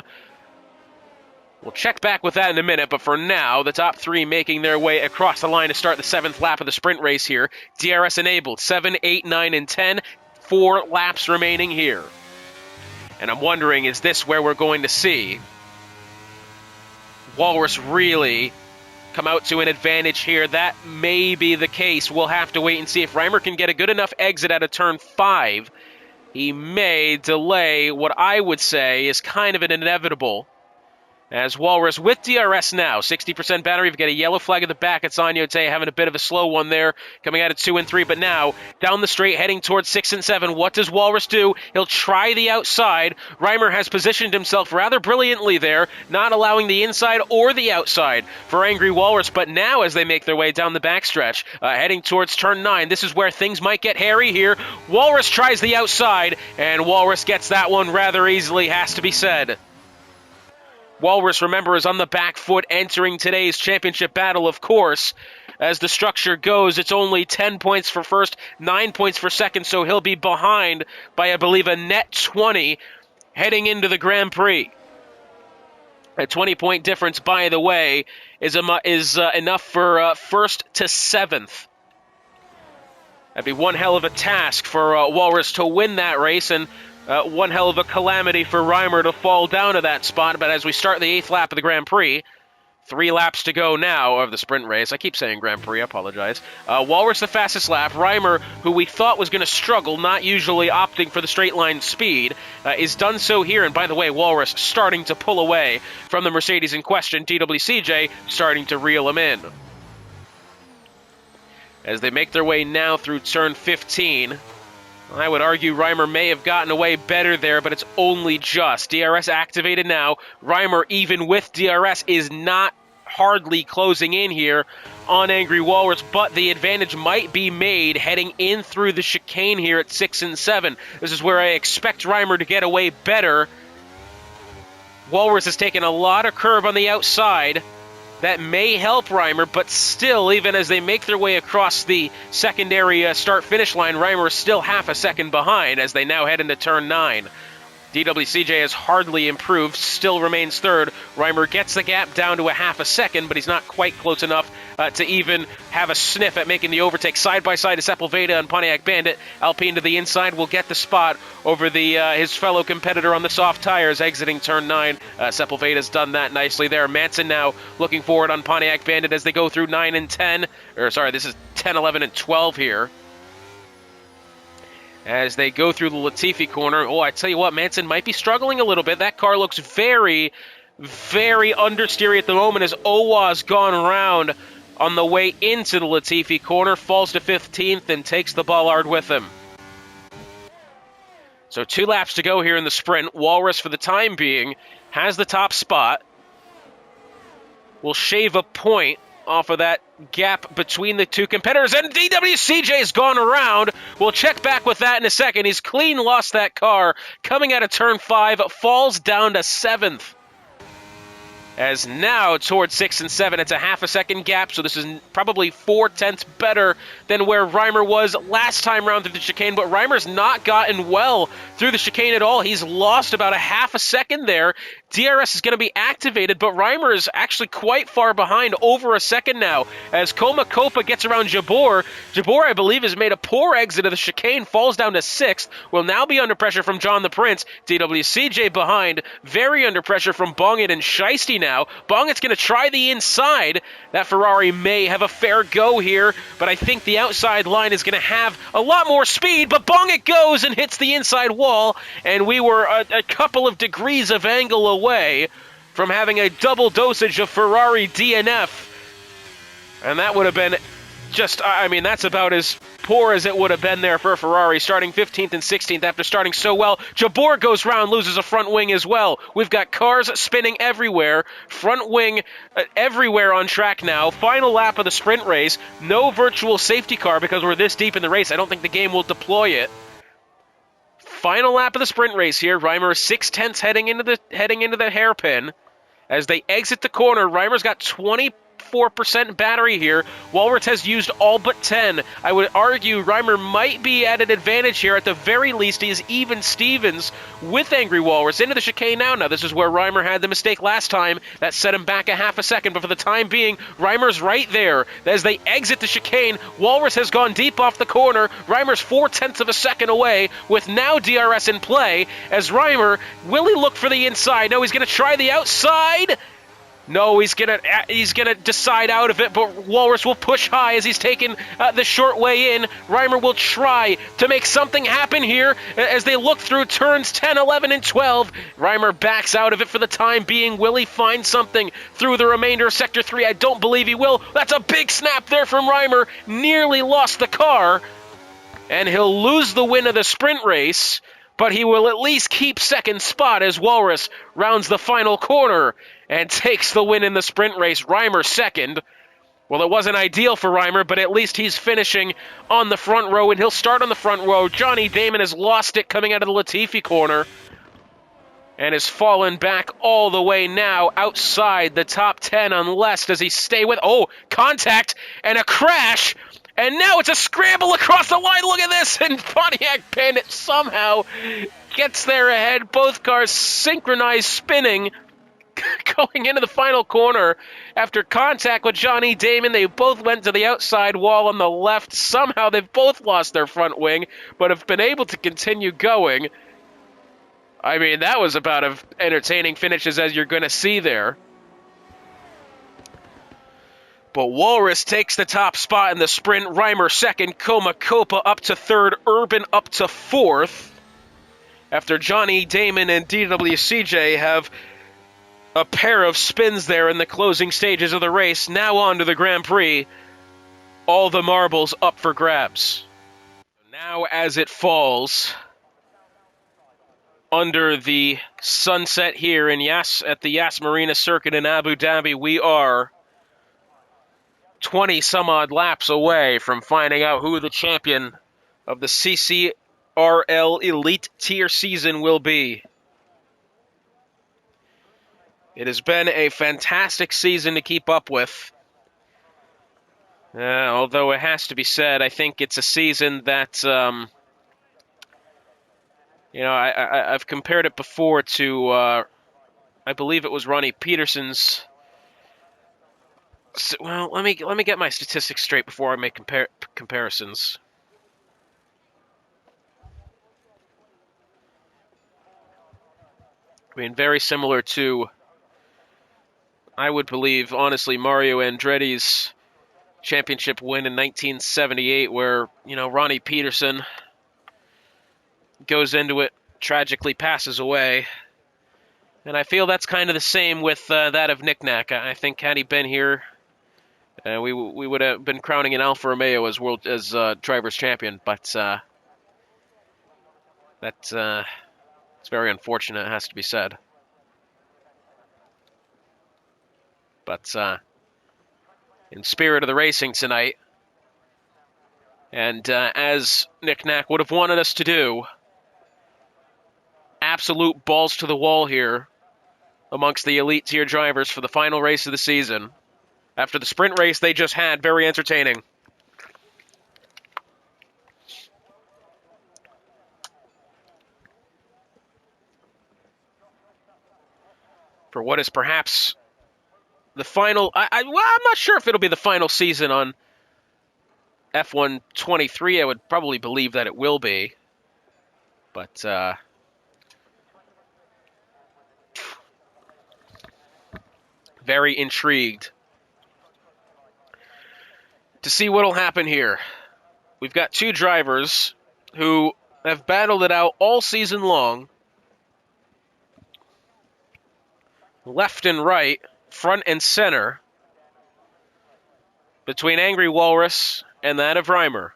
We'll check back with that in a minute, but for now, the top 3 making their way across the line to start the 7th lap of the sprint race here. DRS enabled, 7, 8, 9, and 10. 4 laps remaining here. And I'm wondering, is this where we're going to see Walrus really come out to an advantage here? That may be the case. We'll have to wait and see if Reimer can get a good enough exit out of turn 5. He may delay what I would say is kind of an inevitable. As Walrus with DRS now, 60% battery. We've got a yellow flag at the back. It's Anyote having a bit of a slow one there, coming out at 2 and 3. But now, down the straight, heading towards 6 and 7. What does Walrus do? He'll try the outside. Reimer has positioned himself rather brilliantly there, not allowing the inside or the outside for Angry Walrus. But now, as they make their way down the backstretch, heading towards turn 9, this is where things might get hairy here. Walrus tries the outside, and Walrus gets that one rather easily, has to be said. Walrus, remember, is on the back foot entering today's championship battle, of course. As the structure goes, it's only 10 points for first, 9 points for second, so he'll be behind by, I believe, a net 20 heading into the Grand Prix. A 20-point difference, by the way, is enough for first to 7th. That'd be one hell of a task for Walrus to win that race, and one hell of a calamity for Reimer to fall down to that spot. But as we start the 8th lap of the Grand Prix, 3 laps to go now of the sprint race. I keep saying Grand Prix, I apologize. Walrus the fastest lap. Reimer, who we thought was going to struggle, not usually opting for the straight line speed, is done so here. And by the way, Walrus starting to pull away from the Mercedes in question. DWCJ starting to reel him in. As they make their way now through turn 15, I would argue Reimer may have gotten away better there, but it's only just. DRS activated now. Reimer, even with DRS, is not hardly closing in here on Angry Walrus, but the advantage might be made heading in through the chicane here at 6 and 7. This is where I expect Reimer to get away better. Walrus has taken a lot of curve on the outside. That may help Reimer, but still, even as they make their way across the secondary start-finish line, Reimer is still half a second behind as they now head into turn 9. DWCJ has hardly improved, still remains third. Reimer gets the gap down to a half a second, but he's not quite close enough to even have a sniff at making the overtake. Side by side to Sepulveda and Pontiac Bandit. Alpine to the inside will get the spot over his fellow competitor on the soft tires exiting turn 9. Sepulveda's done that nicely there. Manson now looking forward on Pontiac Bandit as they go through 9 and 10. This is 10, 11, and 12 here. As they go through the Latifi corner. Oh, I tell you what, Manson might be struggling a little bit. That car looks very, very understeery at the moment as Owa's gone around on the way into the Latifi corner, falls to 15th, and takes the Bollard with him. So 2 laps to go here in the sprint. Walrus, for the time being, has the top spot. Will shave a point off of that gap between the two competitors, and DWCJ's gone around. We'll check back with that in a second. He's clean lost that car coming out of turn 5, falls down to 7th. As now towards 6 and 7, it's a half a second gap, so this is probably 4/10 better than where Reimer was last time round through the chicane, but Reimer's not gotten well through the chicane at all. He's lost about a half a second there. DRS is going to be activated, but Reimer is actually quite far behind, over a second now, as Koma Kopa gets around Jabor. Jabor, I believe, has made a poor exit of the chicane, falls down to 6th, will now be under pressure from John the Prince. DWCJ behind, very under pressure from Bongit and Shiesty now. Bongit's going to try the inside. That Ferrari may have a fair go here, but I think the outside line is going to have a lot more speed, but Bongit goes and hits the inside wall, and we were a couple of degrees of angle away from having a double dosage of Ferrari DNF And that would have been just, I mean, that's about as poor as it would have been there for Ferrari, starting 15th and 16th after starting so well. Jabor goes round, loses a front wing as well. We've got cars spinning everywhere, front wing everywhere on track now. Final lap of the sprint race. No virtual safety car because we're this deep in the race. I don't think the game will deploy it. Final lap of the sprint race here. Reimer 6/10 heading into the hairpin. As they exit the corner, Reimer's got 24% battery here. Walrath has used all but 10. I would argue Reimer might be at an advantage here. At the very least, he is even Stevens with Angry Walrus into the chicane now. Now, this is where Reimer had the mistake last time. That set him back a half a second, but for the time being, Reimer's right there. As they exit the chicane, Walrus has gone deep off the corner. Reimer's 0.4 of a second away with now DRS in play. As Reimer, will he look for the inside? No, he's going to try the outside. No, he's gonna decide out of it, but Walrus will push high as he's taken the short way in. Reimer will try to make something happen here as they look through turns 10, 11, and 12. Reimer backs out of it for the time being. Will he find something through the remainder of Sector 3? I don't believe he will. That's a big snap there from Reimer. Nearly lost the car, and he'll lose the win of the sprint race, but he will at least keep second spot as Walrus rounds the final corner and takes the win in the sprint race. Reimer second. Well, it wasn't ideal for Reimer, but at least he's finishing on the front row, and he'll start on the front row. Johnny Damon has lost it coming out of the Latifi corner and has fallen back all the way now outside the top 10, unless does he stay with... Oh, contact and a crash, and now it's a scramble across the line. Look at this, and Pontiac Bandit somehow gets there ahead. Both cars synchronized spinning going into the final corner after contact with Johnny Damon. They both went to the outside wall on the left. Somehow they've both lost their front wing, but have been able to continue going. I mean, that was about as entertaining finishes as you're going to see there. But Walrus takes the top spot in the sprint. Reimer second, Coma Copa up to third, Urban up to fourth. After Johnny Damon and DWCJ have a pair of spins there in the closing stages of the race. Now on to the Grand Prix. All the marbles up for grabs. Now as it falls under the sunset here in at the Yas Marina circuit in Abu Dhabi, we are 20 some odd laps away from finding out who the champion of the CCRL Elite Tier season will be. It has been a fantastic season to keep up with. Although it has to be said, I think it's a season that, I've compared it before to, I believe it was Ronnie Peterson's. Well, let me get my statistics straight before I make comparisons. I mean, very similar to, I would believe, honestly, Mario Andretti's championship win in 1978, where, Ronnie Peterson goes into it, tragically passes away. And I feel that's kind of the same with that of Nick Nack. I think had he been here, we would have been crowning an Alfa Romeo as driver's champion. But it's very unfortunate, it has to be said. But in spirit of the racing tonight, and as Nick Nack would have wanted us to do, absolute balls to the wall here amongst the elite tier drivers for the final race of the season. After the sprint race they just had, very entertaining. For what is perhaps the final... I'm not sure if it'll be the final season on F1 23. I would probably believe that it will be. But... very intrigued to see what'll happen here. We've got two drivers who have battled it out all season long, left and right, front and center. between Angry Walrus and that of Reimer.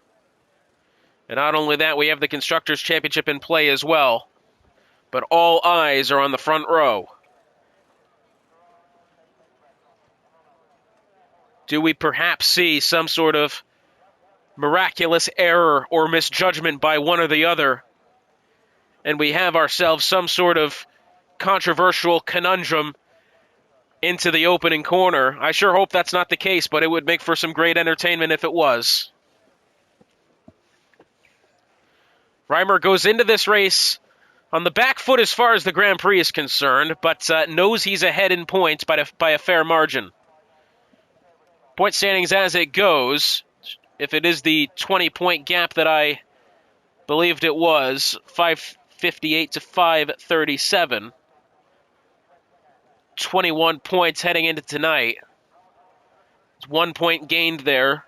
And not only that, we have the Constructors' Championship in play as well. But all eyes are on the front row. Do we perhaps see some sort of miraculous error or misjudgment by one or the other, and we have ourselves some sort of controversial conundrum into the opening corner? I sure hope that's not the case, but it would make for some great entertainment if it was. Reimer goes into this race on the back foot as far as the Grand Prix is concerned, but knows he's ahead in points by a fair margin. Point standings as it goes, if it is the 20-point gap that I believed it was, 558 to 537. 21 points heading into tonight. It's 1 point gained there.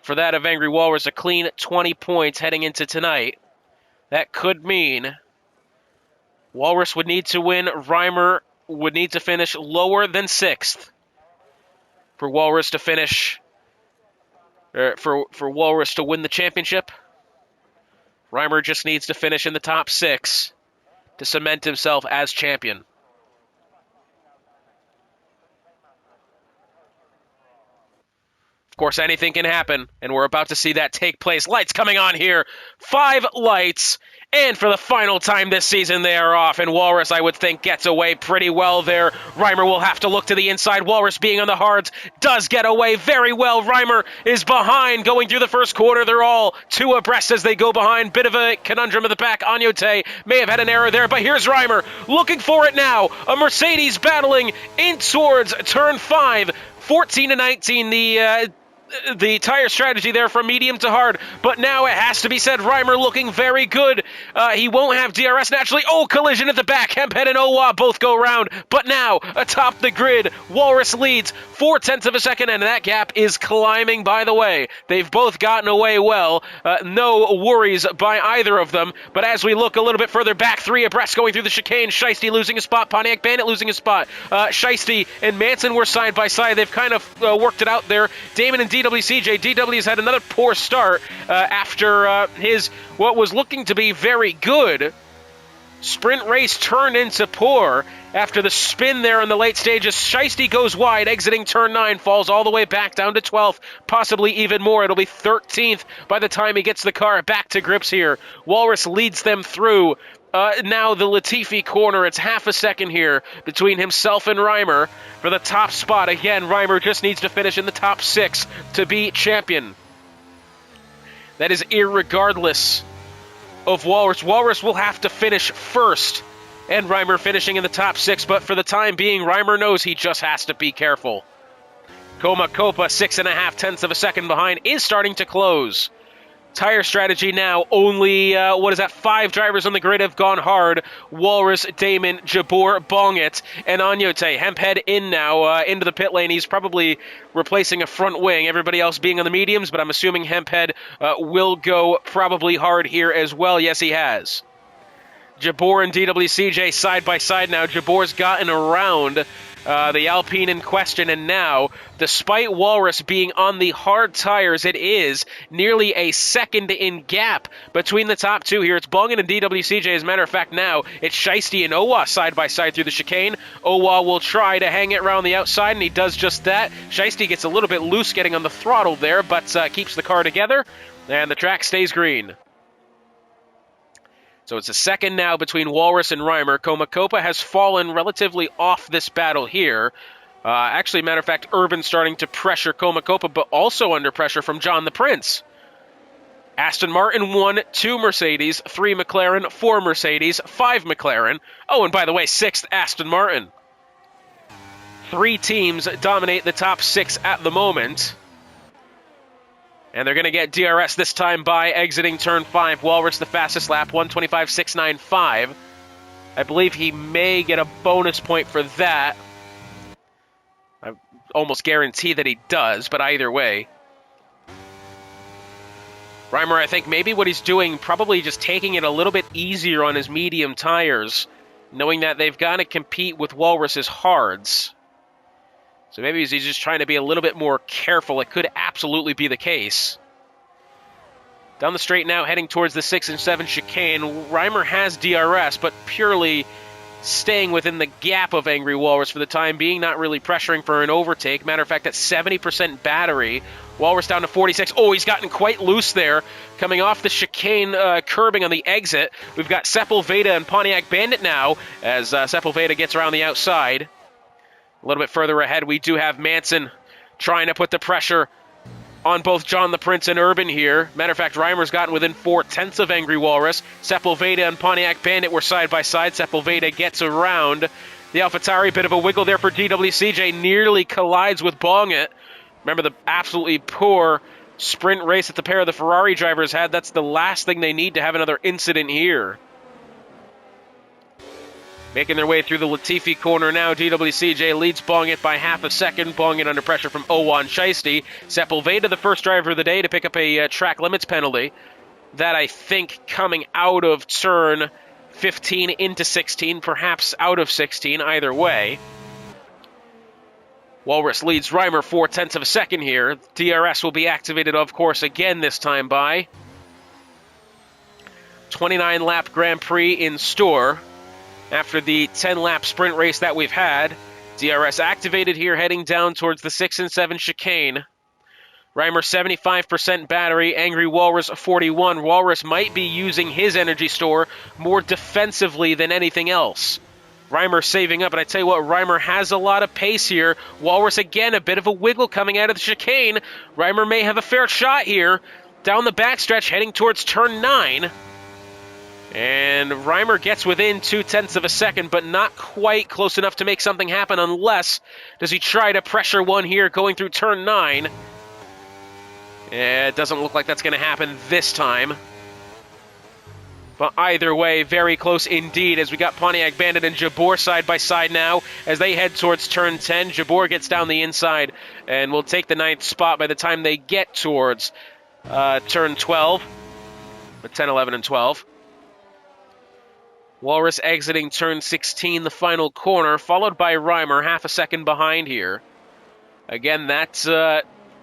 For that of Angry Walrus, a clean 20 points heading into tonight. That could mean Walrus would need to win. Reimer would need to finish lower than 6th for Walrus to finish, for Walrus to win the championship. Reimer just needs to finish in the top 6 to cement himself as champion. Of course, anything can happen, and we're about to see that take place. Lights coming on here. 5 lights, and for the final time this season, they are off, and Walrus, I would think, gets away pretty well there. Reimer will have to look to the inside. Walrus, being on the hards, does get away very well. Reimer is behind going through the first quarter. They're all 2 abreast as they go behind. Bit of a conundrum at the back. Agnote may have had an error there, but here's Reimer looking for it now. A Mercedes battling in towards turn 5. 14 to 19, the tire strategy there from medium to hard, but now it has to be said, Reimer looking very good. He won't have DRS naturally. Oh, collision at the back. Hemphead and Owa both go around, but now atop the grid, Walrus leads 0.4 of a second, and that gap is climbing, by the way. They've both gotten away well. No worries by either of them, but as we look a little bit further back, 3 abreast going through the chicane. Shiesty losing a spot. Pontiac Bandit losing a spot. Shiesty and Manson were side by side. They've kind of worked it out there. Damon and DWCJ. DW's had another poor start after his, what was looking to be very good sprint race turned into poor after the spin there in the late stages. Shiesty goes wide, exiting turn 9, falls all the way back down to 12th, possibly even more. It'll be 13th by the time he gets the car back to grips here. Walrus leads them through now the Latifi corner. It's half a second here between himself and Reimer for the top spot. Again, Reimer just needs to finish in the top 6 to be champion. That is irregardless of Walrus. Walrus will have to finish first, and Reimer finishing in the top 6, but for the time being, Reimer knows he just has to be careful. Coma Copa, 6.5 of a second behind, is starting to close. Tire strategy now, only, 5 drivers on the grid have gone hard. Walrus, Damon, Jabor, Bongit, and Agnote. Hemphead in now, into the pit lane. He's probably replacing a front wing, everybody else being on the mediums, but I'm assuming Hemphead will go probably hard here as well. Yes, he has. Jabor and DWCJ side by side now. Jabor's gotten around the Alpine in question, and now, despite Walrus being on the hard tires, it is nearly a second in gap between the top 2 here. It's Bongin and DWCJ. As a matter of fact, now it's Shiesty and Owa side by side through the chicane. Owa will try to hang it around the outside, and he does just that. Shiesty gets a little bit loose getting on the throttle there, but keeps the car together, and the track stays green. So it's a second now between Walrus and Reimer. Coma Copa has fallen relatively off this battle here. Actually, matter of fact, Urban starting to pressure Coma Copa, but also under pressure from John the Prince. Aston Martin 1, 2 Mercedes, 3 McLaren, 4 Mercedes, 5 McLaren. Oh, and by the way, 6th Aston Martin. 3 teams dominate the top 6 at the moment. And they're going to get DRS this time by exiting turn 5. Walrus the fastest lap, 1:25.695. I believe he may get a bonus point for that. I almost guarantee that he does, but either way. Reimer, I think maybe what he's doing, probably just taking it a little bit easier on his medium tires, knowing that they've got to compete with Walrus's hards. So maybe he's just trying to be a little bit more careful. It could absolutely be the case. Down the straight now, heading towards the 6 and 7 chicane. Reimer has DRS, but purely staying within the gap of Angry Walrus for the time being, not really pressuring for an overtake. Matter of fact, at 70% battery, Walrus down to 46. Oh, he's gotten quite loose there. Coming off the chicane curbing on the exit, we've got Sepulveda and Pontiac Bandit now, as Sepulveda gets around the outside. A little bit further ahead, we do have Manson trying to put the pressure on both John the Prince and Urban here. Matter of fact, Reimer's gotten within 4/10 of Angry Walrus. Sepulveda and Pontiac Bandit were side by side. Sepulveda gets around the AlphaTauri. Bit of a wiggle there for DWCJ. Nearly collides with Bongit. Remember the absolutely poor sprint race that the pair of the Ferrari drivers had. That's the last thing they need to have another incident here. Making their way through the Latifi corner now. DWCJ leads Bongit by half a second. Bongit under pressure from Owan Shiesty. Sepulveda, the first driver of the day, to pick up a track limits penalty. That, I think, coming out of turn 15 into 16, perhaps out of 16, either way. Walrus leads Reimer 4/10 of a second here. DRS will be activated, of course, again this time by 29-lap Grand Prix in store. After the 10-lap sprint race that we've had, DRS activated here, heading down towards the 6 and 7 chicane. Reimer 75% battery, Angry Walrus 41. Walrus might be using his energy store more defensively than anything else. Reimer saving up, and I tell you what, Reimer has a lot of pace here. Walrus again, a bit of a wiggle coming out of the chicane. Reimer may have a fair shot here. Down the backstretch, heading towards turn 9. And Reimer gets within 2/10 of a second, but not quite close enough to make something happen unless, does he try to pressure one here going through turn 9? It doesn't look like that's going to happen this time. But either way, very close indeed, as we got Pontiac Bandit and Jabor side by side now as they head towards turn 10. Jabor gets down the inside and will take the 9th spot by the time they get towards turn 12, with 10, 11, and 12. Walrus exiting turn 16, the final corner, followed by Reimer, half a second behind here. Again, that's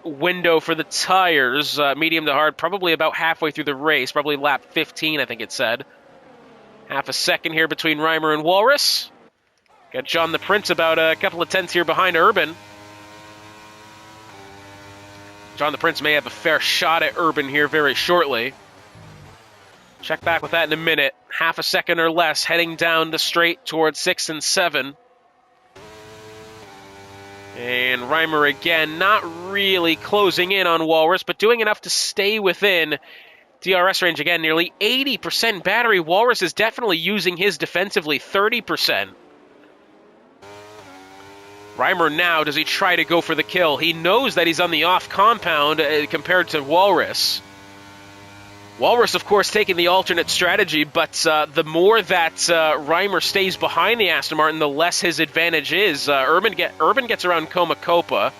window for the tires, medium to hard, probably about halfway through the race, probably lap 15, I think it said. Half a second here between Reimer and Walrus. Got John the Prince about a couple of tenths here behind Urban. John the Prince may have a fair shot at Urban here very shortly. Check back with that in a minute. Half a second or less, heading down the straight towards 6 and 7. And Reimer again, not really closing in on Walrus, but doing enough to stay within DRS range. Again, nearly 80% battery. Walrus is definitely using his defensively, 30%. Reimer now, does he try to go for the kill? He knows that he's on the off compound compared to Walrus. Walrus, of course, taking the alternate strategy, but the more that Reimer stays behind the Aston Martin, the less his advantage is. Urban gets around Comacopa,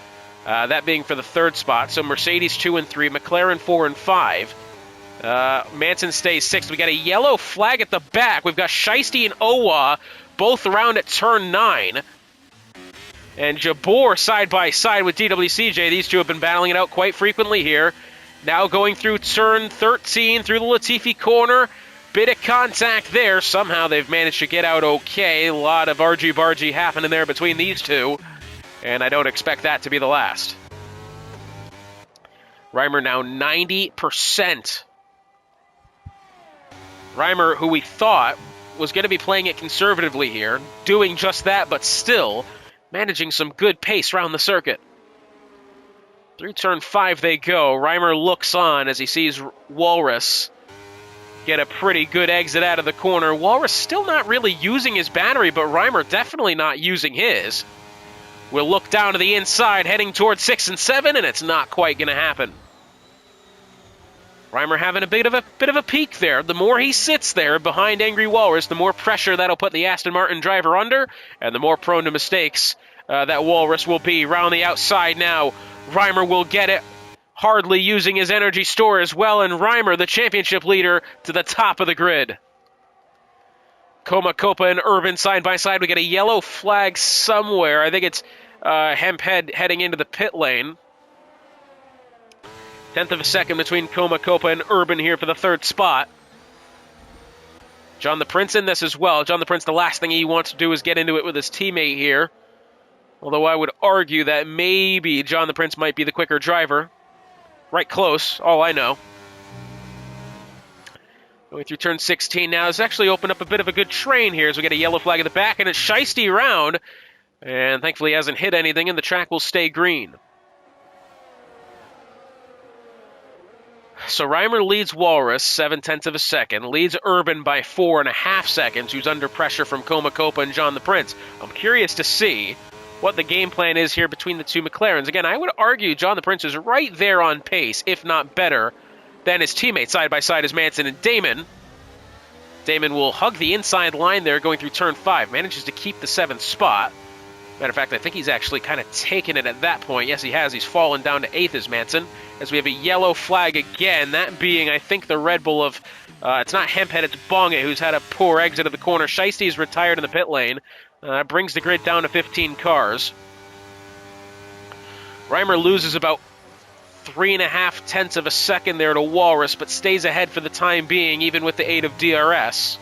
that being for the 3rd spot. So Mercedes 2 and 3, McLaren 4 and 5. Manson stays 6th. We got a yellow flag at the back. We've got Shiesty and Owa both around at turn 9. And Jabor side by side with DWCJ. These two have been battling it out quite frequently here. Now going through turn 13, through the Latifi corner. Bit of contact there. Somehow they've managed to get out okay. A lot of argy-bargy happening there between these two. And I don't expect that to be the last. Reimer now 90%. Reimer, who we thought was going to be playing it conservatively here, doing just that, but still managing some good pace around the circuit. Through turn 5 they go. Reimer looks on as he sees Walrus get a pretty good exit out of the corner. Walrus still not really using his battery, but Reimer definitely not using his. We'll look down to the inside, heading towards 6 and 7, and it's not quite going to happen. Reimer having a bit of a peak there. The more he sits there behind Angry Walrus, the more pressure that'll put the Aston Martin driver under, and the more prone to mistakes that Walrus will be. Round the outside now. Reimer will get it, hardly using his energy store as well, and Reimer, the championship leader, to the top of the grid. Comacopa and Urban side by side. We get a yellow flag somewhere. I think it's Hemphead heading into the pit lane. 10th of a second between Coma Copa and Urban here for the third spot. John the Prince in this as well. John the Prince, the last thing he wants to do is get into it with his teammate here. Although I would argue that maybe John the Prince might be the quicker driver. Right close, all I know. Going through turn 16 now. It's actually opened up a bit of a good train here as we get a yellow flag at the back, and it's Shiesty round. And thankfully he hasn't hit anything, and the track will stay green. So Reimer leads Walrus 0.7 of a second, leads Urban by 4.5 seconds, who's under pressure from Coma Copa and John the Prince. I'm curious to see what the game plan is here between the two McLarens. Again, I would argue John the Prince is right there on pace, if not better, than his teammates side by side as Manson and Damon. Damon will hug the inside line there going through turn 5, manages to keep the 7th spot. Matter of fact, I think he's actually kind of taken it at that point. Yes, he has. He's fallen down to 8th as Manson, as we have a yellow flag again, that being, I think, the Red Bull of, it's not Hemphead, it's Bonga, who's had a poor exit of the corner. Shiesty's retired in the pit lane. Brings the grid down to 15 cars. Reimer loses about 3.5 of a second there to Walrus, but stays ahead for the time being, even with the aid of DRS.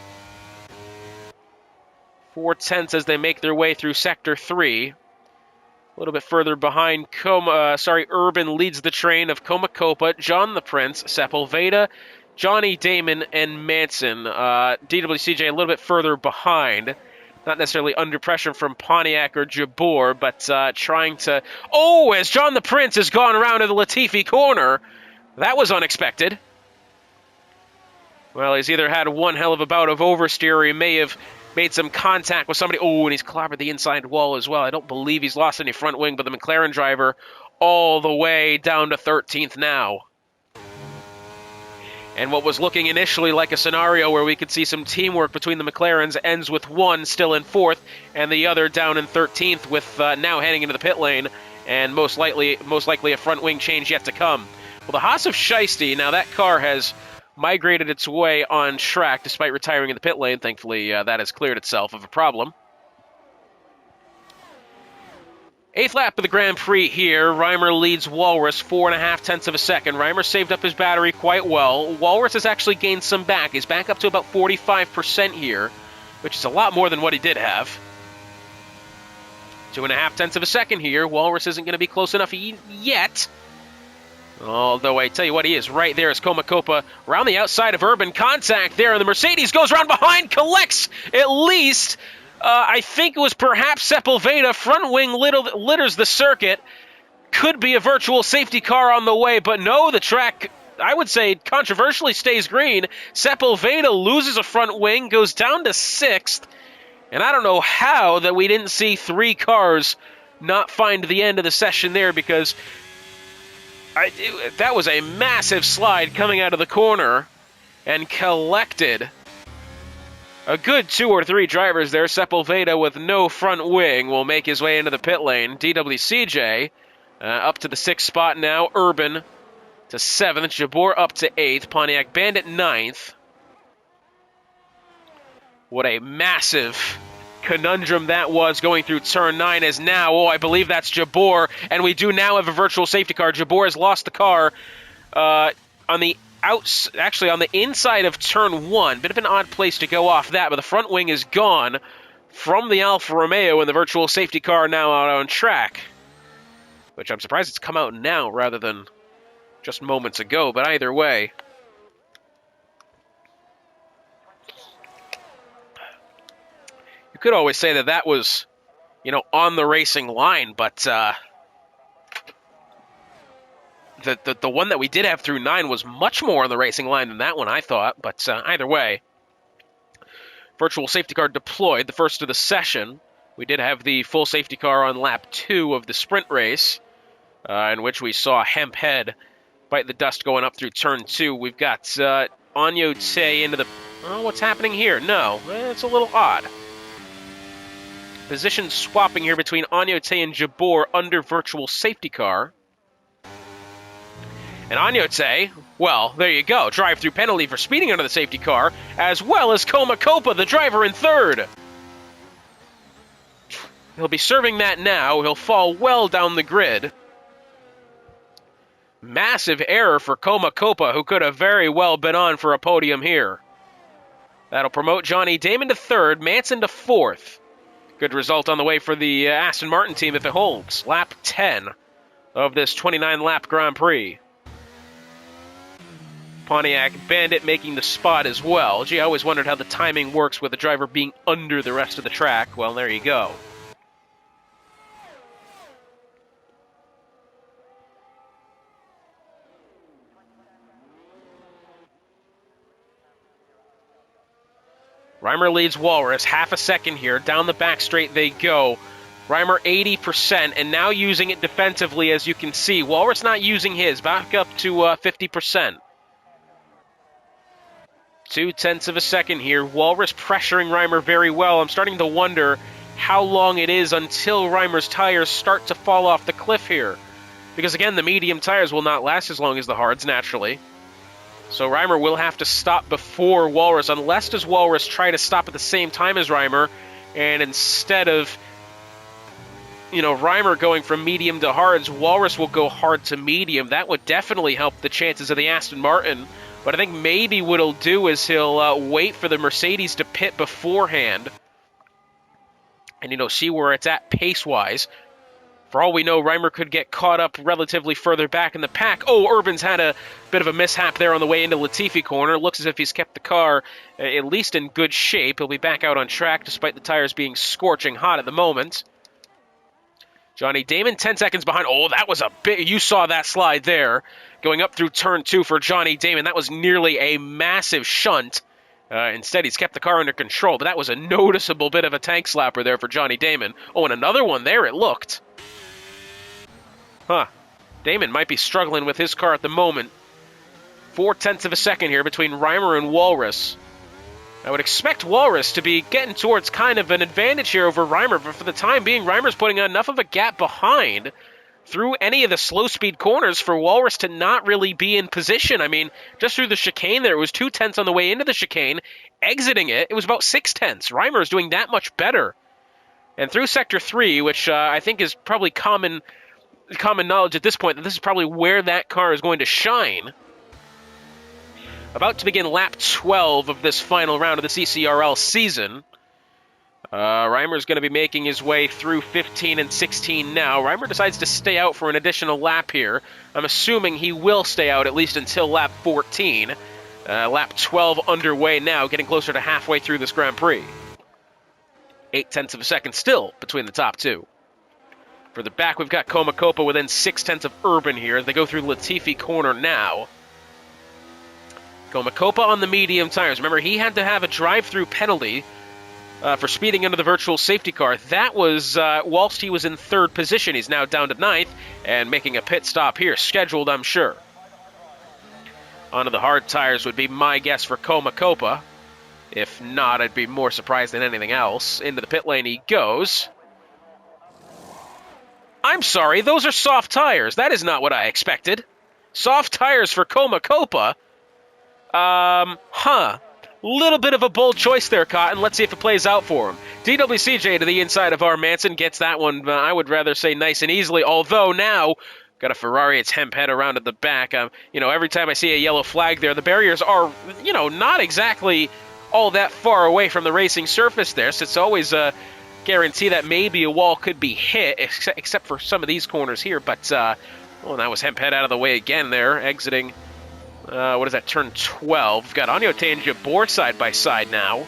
0.4 as they make their way through Sector 3. A little bit further behind, Urban leads the train of Coma Copa, John the Prince, Sepulveda, Johnny Damon, and Manson. DWCJ a little bit further behind. Not necessarily under pressure from Pontiac or Jabor, but trying to... Oh, as John the Prince has gone around to the Latifi corner. That was unexpected. Well, he's either had one hell of a bout of oversteer, or he may have made some contact with somebody. Oh, and he's clobbered the inside wall as well. I don't believe he's lost any front wing, but the McLaren driver all the way down to 13th now. And what was looking initially like a scenario where we could see some teamwork between the McLarens ends with one still in 4th and the other down in 13th, with now heading into the pit lane and most likely a front wing change yet to come. Well, the Haas of Shiesty, now that car has migrated its way on track despite retiring in the pit lane. Thankfully, that has cleared itself of a problem. 8th lap of the Grand Prix here. Reimer leads Walrus 4.5 of a second. Reimer saved up his battery quite well. Walrus has actually gained some back. He's back up to about 45% here, which is a lot more than what he did have. 2.5 of a second here. Walrus isn't going to be close enough yet. Although I tell you what, he is right there as Coma Copa around the outside of Urban. Contact there, and the Mercedes goes around behind, collects at least... I think it was perhaps Sepulveda. Front wing litters the circuit. Could be a virtual safety car on the way, but no, the track, I would say, controversially stays green. Sepulveda loses a front wing, goes down to 6th, and I don't know how that we didn't see 3 cars not find the end of the session there, because that was a massive slide coming out of the corner and collected a good 2 or 3 drivers there. Sepulveda with no front wing will make his way into the pit lane. DWCJ up to the 6th spot now. Urban to 7th. Jabor up to 8th. Pontiac Bandit 9th. What a massive conundrum that was going through turn 9, as now, I believe that's Jabor, and we do now have a virtual safety car. Jabor has lost the car on the inside of turn 1. Bit of an odd place to go off that, but the front wing is gone from the Alfa Romeo, and the virtual safety car now out on track. Which I'm surprised it's come out now rather than just moments ago, but either way. You could always say that was, on the racing line, but... The one that we did have through 9 was much more on the racing line than that one, I thought. But either way, virtual safety car deployed, the first of the session. We did have the full safety car on lap 2 of the sprint race, in which we saw Hemphead bite the dust going up through turn 2. We've got Onyote into the... Oh, what's happening here? No, it's a little odd. Position swapping here between Onyote and Jabor under virtual safety car. And Onyote, well, there you go. Drive-through penalty for speeding under the safety car, as well as Coma Copa, the driver in 3rd. He'll be serving that now. He'll fall well down the grid. Massive error for Copa, who could have very well been on for a podium here. That'll promote Johnny Damon to third, Manson to fourth. Good result on the way for the Aston Martin team if it holds. Lap 10 of this 29-lap Grand Prix. Pontiac Bandit making the spot as well. Gee, I always wondered how the timing works with the driver being under the rest of the track. Well, there you go. Reimer leads Walrus, half a second here. Down the back straight they go. Reimer 80%, and now using it defensively, as you can see. Walrus not using his, back up to 50%. 0.2 of a second here. Walrus pressuring Reimer very well. I'm starting to wonder how long it is until Reimer's tires start to fall off the cliff here. Because again, the medium tires will not last as long as the hards, naturally. So Reimer will have to stop before Walrus, unless does Walrus try to stop at the same time as Reimer, and instead of, Reimer going from medium to hards, Walrus will go hard to medium. That would definitely help the chances of the Aston Martin. But I think maybe what he'll do is he'll wait for the Mercedes to pit beforehand and, see where it's at pace-wise. For all we know, Reimer could get caught up relatively further back in the pack. Oh, Urban's had a bit of a mishap there on the way into Latifi corner. Looks as if he's kept the car at least in good shape. He'll be back out on track despite the tires being scorching hot at the moment. Johnny Damon 10 seconds behind. Oh, that was a big... You saw that slide there. Going up through turn 2 for Johnny Damon. That was nearly a massive shunt. Instead, he's kept the car under control. But that was a noticeable bit of a tank slapper there for Johnny Damon. Oh, and another one there, it looked. Huh. Damon might be struggling with his car at the moment. 0.4 of a second here between Reimer and Walrus. I would expect Walrus to be getting towards kind of an advantage here over Reimer, but for the time being, Reimer's putting enough of a gap behind through any of the slow-speed corners for Walrus to not really be in position. I mean, just through the chicane there, it was 0.2 on the way into the chicane. Exiting it, it was about 0.6. Reimer is doing that much better. And through Sector 3, which I think is probably common knowledge at this point, that this is probably where that car is going to shine. About to begin lap 12 of this final round of the CCRL season. Reimer's going to be making his way through 15 and 16 now. Reimer decides to stay out for an additional lap here. I'm assuming he will stay out at least until lap 14. Lap 12 underway now, getting closer to halfway through this Grand Prix. 0.8 of a second still between the top two. For the back, we've got Copa within 0.6 of Urban here as they go through Latifi corner now. Copa on the medium tires. Remember, he had to have a drive-through penalty for speeding under the virtual safety car. That was whilst he was in third position. He's now down to 9th and making a pit stop here. Scheduled, I'm sure. Onto the hard tires would be my guess for Copa. If not, I'd be more surprised than anything else. Into the pit lane he goes. I'm sorry, those are soft tires. That is not what I expected. Soft tires for Copa. Little bit of a bold choice there, Cotton. Let's see if it plays out for him. DWCJ to the inside of our Manson gets that one, I would rather say nice and easily, although now, got a Ferrari, it's Hemphead around at the back. Every time I see a yellow flag there, the barriers are, not exactly all that far away from the racing surface there, so it's always a guarantee that maybe a wall could be hit, except for some of these corners here, but, that was Hemphead out of the way again there, exiting... what is that, turn 12. We've got Agnote and Jabor side by side now.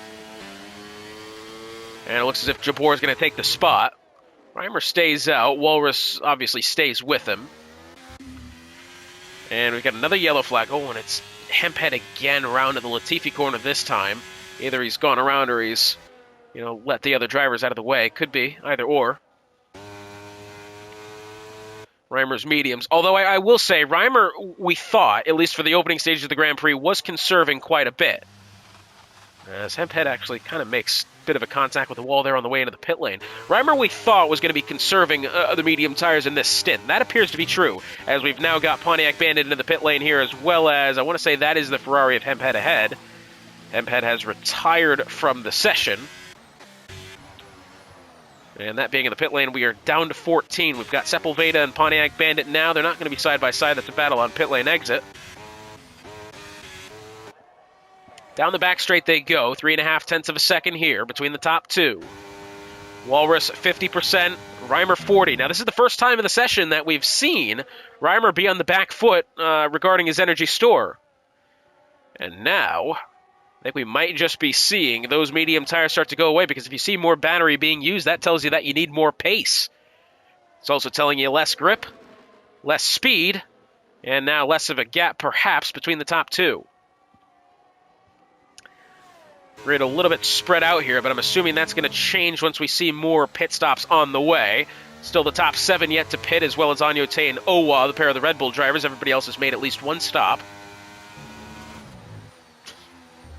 And it looks as if Jabor is going to take the spot. Reimer stays out. Walrus obviously stays with him. And we've got another yellow flag. Oh, and it's Hemphead again around to the Latifi corner this time. Either he's gone around or he's, let the other drivers out of the way. Could be either or. Reimer's mediums. Although I will say, Reimer, we thought, at least for the opening stage of the Grand Prix, was conserving quite a bit. As Hemphead actually kind of makes a bit of a contact with the wall there on the way into the pit lane. Reimer, we thought, was going to be conserving the medium tires in this stint. That appears to be true, as we've now got Pontiac Bandit into the pit lane here, as well as, I want to say that is the Ferrari of Hemphead ahead. Hemphead has retired from the session. And that being in the pit lane, we are down to 14. We've got Sepulveda and Pontiac Bandit now. They're not going to be side by side. That's a battle on pit lane exit. Down the back straight they go. 3.5 tenths of a second here between the top two. Walrus 50%, Reimer 40. Now, this is the first time in the session that we've seen Reimer be on the back foot regarding his energy store. And now, I think we might just be seeing those medium tires start to go away, because if you see more battery being used, that tells you that you need more pace. It's also telling you less grip, less speed, and now less of a gap, perhaps, between the top two. Grid a little bit spread out here, but I'm assuming that's going to change once we see more pit stops on the way. Still the top 7 yet to pit, as well as Anyote and Owa, the pair of the Red Bull drivers. Everybody else has made at least one stop.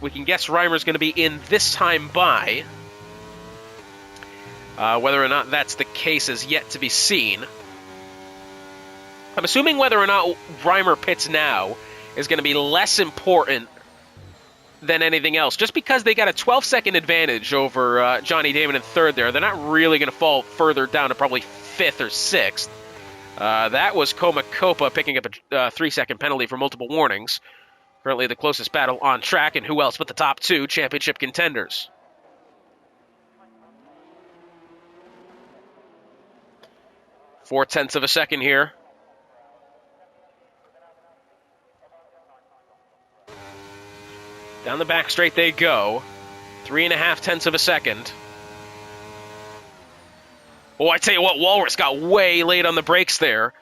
We can guess Reimer's going to be in this time by. Whether or not that's the case is yet to be seen. I'm assuming whether or not Reimer pits now is going to be less important than anything else. Just because they got a 12-second advantage over Johnny Damon in third there, they're not really going to fall further down to probably 5th or 6th. That was Koma Kopa picking up a 3-second penalty for multiple warnings. Currently the closest battle on track, and who else but the top 2 championship contenders. Four-tenths of a second here. Down the back straight they go. 3.5 tenths of a second. Oh, I tell you what, Walrus got way late on the brakes there.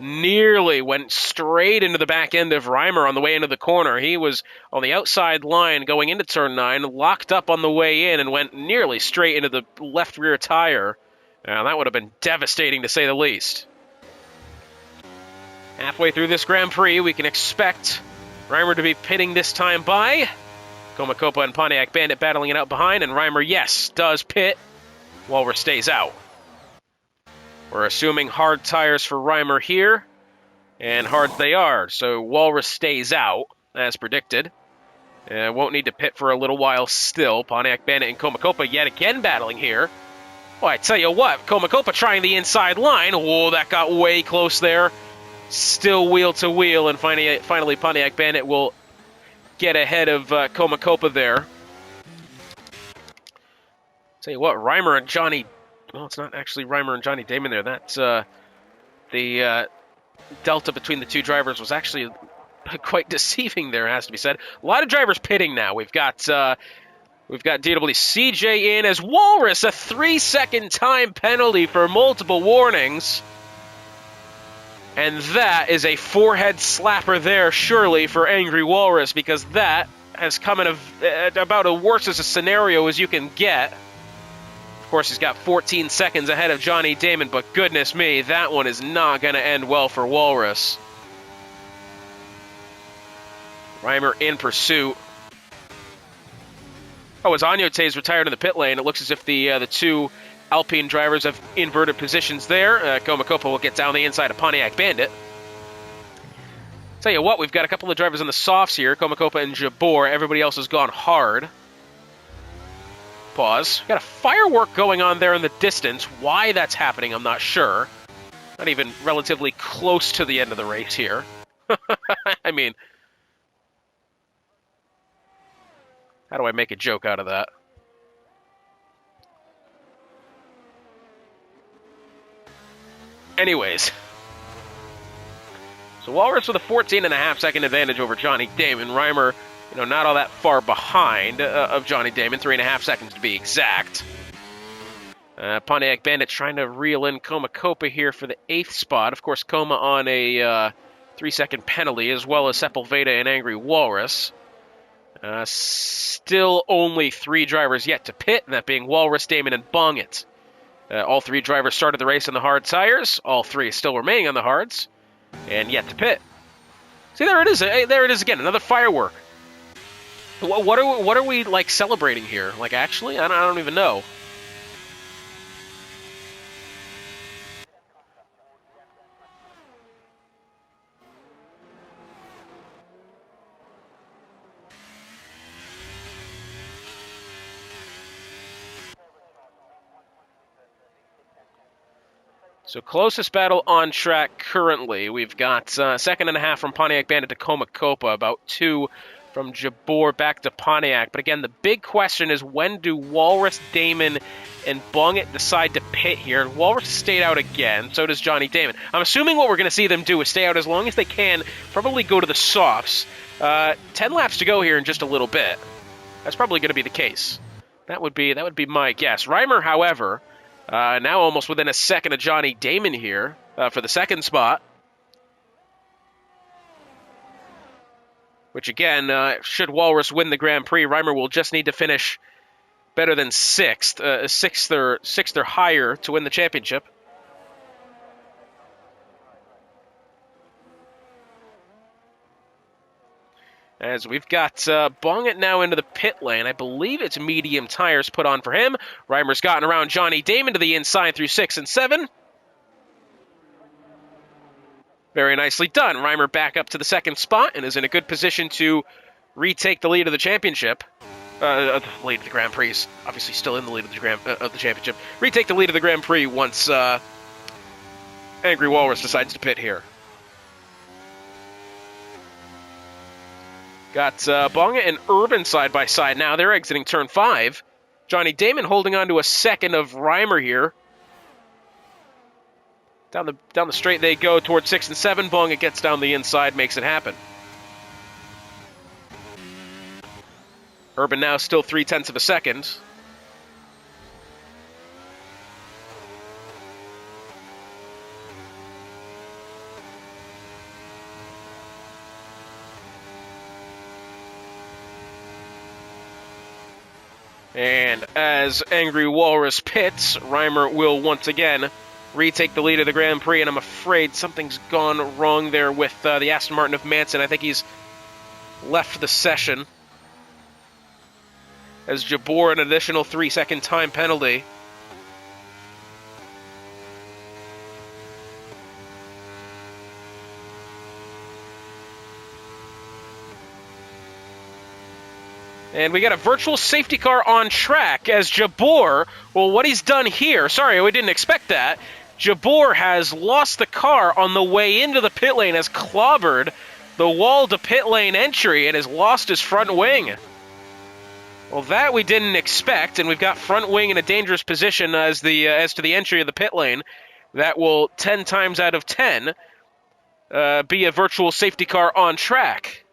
Nearly went straight into the back end of Reimer on the way into the corner. He was on the outside line going into turn 9, locked up on the way in, and went nearly straight into the left rear tire. Now, that would have been devastating, to say the least. Halfway through this Grand Prix, we can expect Reimer to be pitting this time by. Koma Kopa and Pontiac Bandit battling it out behind, and Reimer, yes, does pit. Walrus stays out. We're assuming hard tires for Reimer here, and hard they are, so Walrus stays out, as predicted. Won't need to pit for a little while still. Pontiac Bandit and Koma Kopa yet again battling here. Oh, I tell you what, Koma Kopa trying the inside line. Whoa, that got way close there. Still wheel to wheel, and finally Pontiac Bandit will get ahead of Koma Kopa there. Tell you what, Reimer and Johnny... Well, it's not actually Reimer and Johnny Damon there. That's the delta between the two drivers was actually quite deceiving there, has to be said. A lot of drivers pitting now. We've got DWCJ in as Walrus, a 3-second time penalty for multiple warnings. And that is a forehead slapper there, surely, for Angry Walrus, because that has come in about as worse as a scenario as you can get. Of course, he's got 14 seconds ahead of Johnny Damon, but goodness me, that one is not going to end well for Walrus. Reimer in pursuit. Oh, as Anyote's retired in the pit lane, it looks as if the two Alpine drivers have inverted positions there. Koma Kopa will get down the inside of Pontiac Bandit. Tell you what, we've got a couple of drivers on the softs here. Koma Kopa and Jabor. Everybody else has gone hard. Pause. Got a firework going on there in the distance. Why that's happening, I'm not sure. Not even relatively close to the end of the race here. I mean, how do I make a joke out of that? Anyways. So Walrus with a 14.5 second advantage over Johnny Damon. Reimer, not all that far behind of Johnny Damon, 3.5 seconds to be exact. Pontiac Bandit trying to reel in Koma Kopa here for the 8th spot. Of course, Koma on a 3-second penalty, as well as Sepulveda and Angry Walrus. Still only 3 drivers yet to pit, that being Walrus, Damon, and Bongit. All 3 drivers started the race on the hard tires. All 3 still remaining on the hards, and yet to pit. See, there it is. There it is again, another firework. What are we like celebrating here? Like, actually, I don't even know. So closest battle on track currently, we've got second and a half from Pontiac Bandit to Coma Copa, about 2 from Jabor back to Pontiac. But again, the big question is, when do Walrus, Damon, and Bungit decide to pit here? Walrus stayed out again, so does Johnny Damon. I'm assuming what we're going to see them do is stay out as long as they can, probably go to the softs. 10 laps to go here in just a little bit. That's probably going to be the case. That would be my guess. Reimer, however, now almost within a second of Johnny Damon here for the second spot. Which again, should Walrus win the Grand Prix, Reimer will just need to finish better than sixth or higher to win the championship. As we've got Bongit now into the pit lane. I believe it's medium tires put on for him. Reimer's gotten around Johnny Damon to the inside through 6 and 7. Very nicely done. Reimer back up to the second spot and is in a good position to retake the lead of the championship. The lead of the Grand Prix is obviously still in the lead of the championship. Retake the lead of the Grand Prix once Angry Walrus decides to pit here. Got Bonga and Urban side by side now. They're exiting turn 5. Johnny Damon holding on to a second of Reimer here. Down the straight they go towards 6 and 7. Bonga gets down the inside, makes it happen. Urban now still 0.3 of a second. And as Angry Walrus pits, Reimer will once again retake the lead of the Grand Prix, and I'm afraid something's gone wrong there with the Aston Martin of Manson. I think he's left the session, as Jabor an additional 3-second time penalty. And we got a virtual safety car on track as Jabor, well, what he's done here, sorry, we didn't expect that. Jabor has lost the car on the way into the pit lane, has clobbered the wall to pit lane entry, and has lost his front wing. Well, that we didn't expect, and we've got front wing in a dangerous position as to the entry of the pit lane. That will 10 times out of 10 be a virtual safety car on track.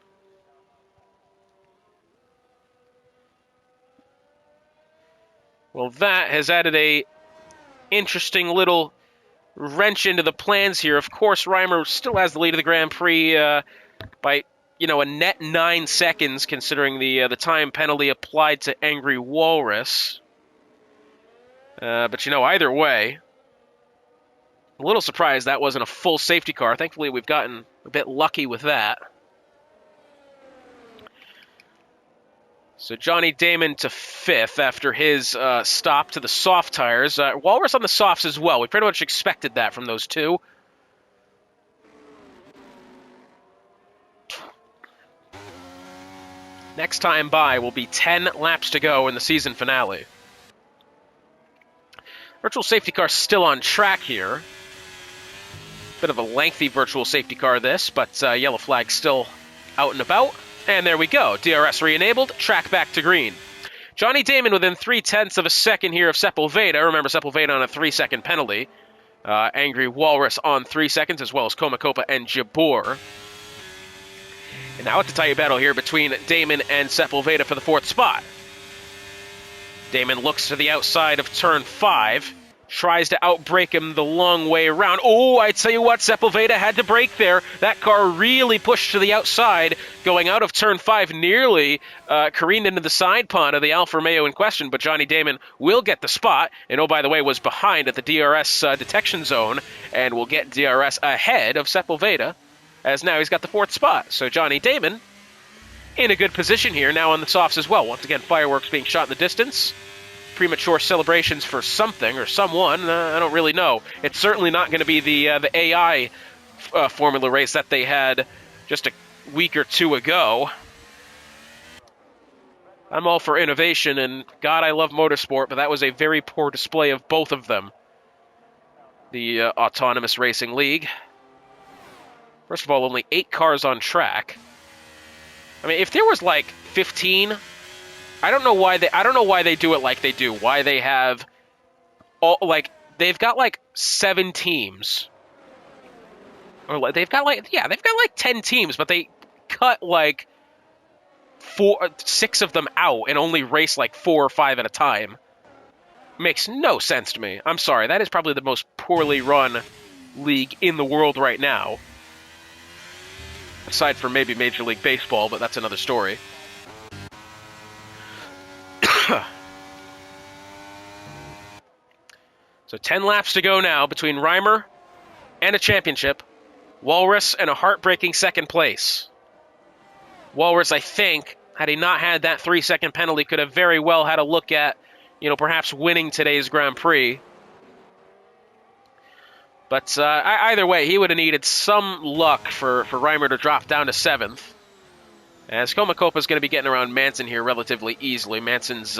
Well, that has added a interesting little wrench into the plans here. Of course, Reimer still has the lead of the Grand Prix by, a net 9 seconds, considering the time penalty applied to Angry Walrus. But either way, a little surprised that wasn't a full safety car. Thankfully, we've gotten a bit lucky with that. So Johnny Damon to 5th after his stop to the soft tires. Walrus on the softs as well. We pretty much expected that from those two. Next time by will be 10 laps to go in the season finale. Virtual safety car still on track here. Bit of a lengthy virtual safety car this, but yellow flag still out and about. And there we go. DRS re-enabled. Track back to green. Johnny Damon within 0.3 of a second here of Sepulveda. Remember, Sepulveda on a 3-second penalty. Angry Walrus on 3 seconds, as well as Coma Copa and Jabor. And now it's a tight battle here between Damon and Sepulveda for the 4th spot. Damon looks to the outside of turn 5. Tries to outbrake him the long way around. Oh, I tell you what, Sepulveda had to brake there. That car really pushed to the outside, going out of turn 5, nearly careened into the side pond of the Alfa Romeo in question, but Johnny Damon will get the spot, and oh, by the way, was behind at the DRS detection zone, and will get DRS ahead of Sepulveda, as now he's got the 4th spot. So Johnny Damon in a good position here, now on the softs as well. Once again, fireworks being shot in the distance. Premature celebrations for something or someone. I don't really know. It's certainly not going to be the AI formula race that they had just a week or two ago. I'm all for innovation, and God, I love motorsport, but that was a very poor display of both of them. the Autonomous Racing League. First of all, only 8 cars on track. I mean, if there was like 15, I don't know why they do it like they do. Why they have all, like, they've got like 7 teams. Or like, they've got like 10 teams, but they cut like 6 of them out and only race like 4 or 5 at a time. Makes no sense to me. I'm sorry, that is probably the most poorly run league in the world right now. Aside from maybe Major League Baseball, but that's another story. So 10 laps to go now between Reimer and a championship. Walrus and a heartbreaking second place. Walrus, I think, had he not had that 3-second penalty, could have very well had a look at, perhaps winning today's Grand Prix. But either way, he would have needed some luck for Reimer to drop down to 7th. As Komakopa is going to be getting around Manson here relatively easily. Manson's,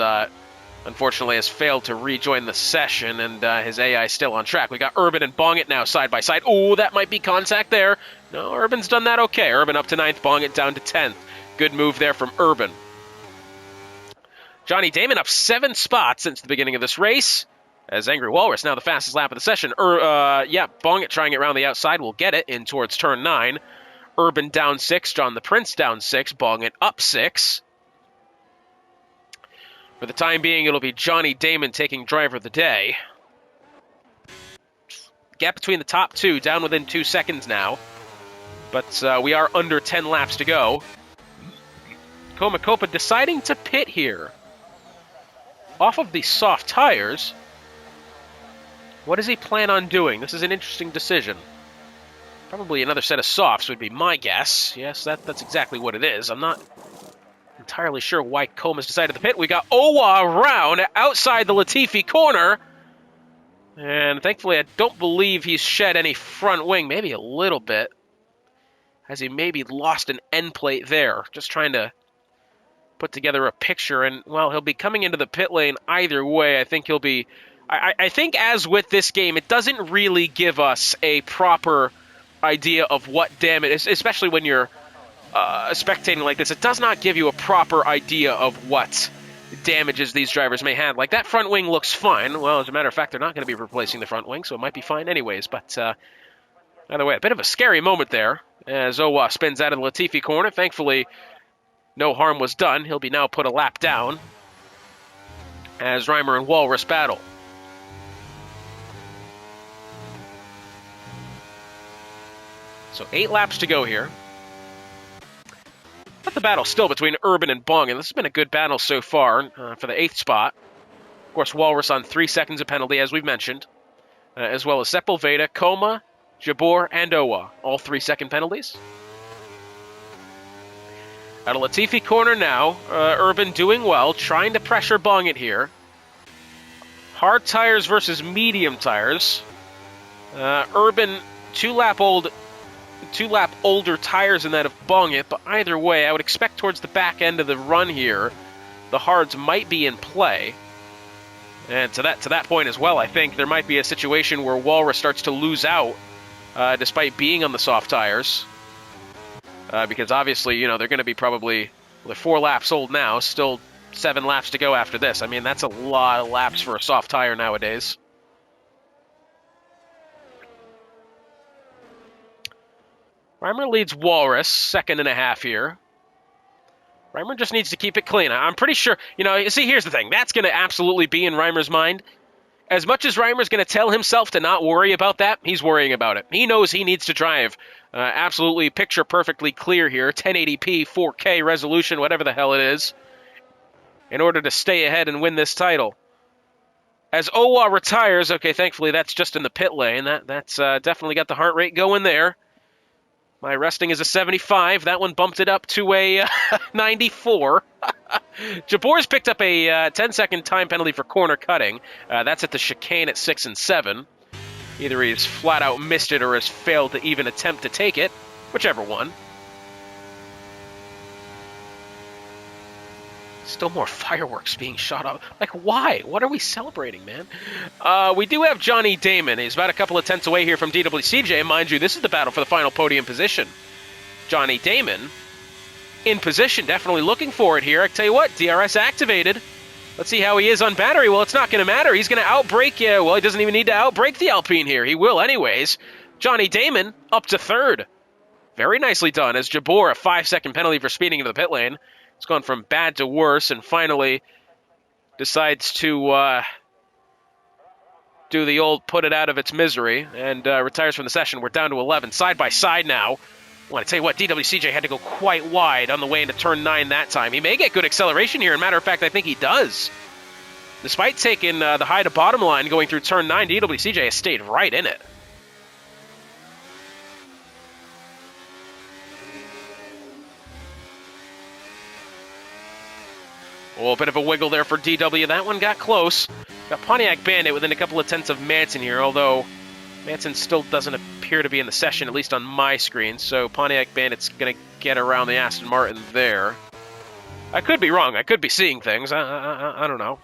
unfortunately, has failed to rejoin the session, and his AI is still on track. We got Urban and Bongit now side by side. Oh, that might be contact there. No, Urban's done that okay. Urban up to 9th, Bongit down to 10th. Good move there from Urban. Johnny Damon up 7 spots since the beginning of this race. As Angry Walrus, now the fastest lap of the session. Bongit trying it around the outside will get it in towards turn 9. Urban down 6, John the Prince down 6, Bongit up 6. For the time being, it'll be Johnny Damon taking driver of the day. Gap between the top 2, down within 2 seconds now. But we are under 10 laps to go. Komakopa deciding to pit here. Off of the soft tires. What does he plan on doing? This is an interesting decision. Probably another set of softs would be my guess. Yes, that's exactly what it is. I'm not entirely sure why Coma's decided to pit. We got Owa around outside the Latifi corner. And thankfully, I don't believe he's shed any front wing. Maybe a little bit. Has he maybe lost an end plate there? Just trying to put together a picture. And, well, he'll be coming into the pit lane either way. I think he'll be... I think as with this game, it doesn't really give us a proper idea of what damage, especially when you're spectating like this. It does not give you a proper idea of what damages these drivers may have. Like, that front wing looks fine. Well, as a matter of fact, they're not going to be replacing the front wing, so it might be fine anyways. But either way, a bit of a scary moment there as Owa spins out of the Latifi corner. Thankfully, no harm was done. He'll be now put a lap down as Reimer and Walrus battle. So 8 laps to go here. But the battle's still between Urban and Bong, and this has been a good battle so far for the 8th spot. Of course, Walrus on 3 seconds of penalty, as we've mentioned, as well as Sepulveda, Koma, Jabor, and Owa, all 3-second penalties. At a Latifi corner now, Urban doing well, trying to pressure Bongit here. Hard tires versus medium tires. Urban, 2 lap older tires than that of Bongit, but either way, I would expect towards the back end of the run here, the hards might be in play. And to that point as well, I think there might be a situation where Walrus starts to lose out, despite being on the soft tires. Because obviously, they're going to be probably, they're 4 laps old now, still 7 laps to go after this. I mean, that's a lot of laps for a soft tire nowadays. Reimer leads Walrus, 2.5 here. Reimer just needs to keep it clean. I'm pretty sure, see, here's the thing. That's going to absolutely be in Reimer's mind. As much as Reimer's going to tell himself to not worry about that, he's worrying about it. He knows he needs to drive absolutely picture perfectly clear here, 1080p, 4K resolution, whatever the hell it is, in order to stay ahead and win this title. As Owa retires, okay, thankfully that's just in the pit lane. That's definitely got the heart rate going there. My resting is a 75. That one bumped it up to a 94. Jabor's picked up a 10-second time penalty for corner cutting. That's at the chicane at 6 and 7. Either he's flat out missed it or has failed to even attempt to take it. Whichever one. Still more fireworks being shot off. Like, why? What are we celebrating, man? We do have Johnny Damon. He's about a couple of tenths away here from DWCJ. Mind you, this is the battle for the final podium position. Johnny Damon in position, definitely looking for it here. I can tell you what, DRS activated. Let's see how he is on battery. Well, it's not going to matter. He's going to outbrake you. Well, he doesn't even need to outbrake the Alpine here. He will anyways. Johnny Damon up to third. Very nicely done as Jabor, a 5-second penalty for speeding into the pit lane. It's gone from bad to worse and finally decides to do the old put it out of its misery and retires from the session. We're down to 11, side by side now. I want to tell you what, DWCJ had to go quite wide on the way into turn 9 that time. He may get good acceleration here. As a matter of fact, I think he does. Despite taking the high to bottom line going through turn 9, DWCJ has stayed right in it. Oh, a bit of a wiggle there for DW. That one got close. Got Pontiac Bandit within a couple of tenths of Manson here, although Manson still doesn't appear to be in the session, at least on my screen, so Pontiac Bandit's going to get around the Aston Martin there. I could be wrong. I could be seeing things. I don't know.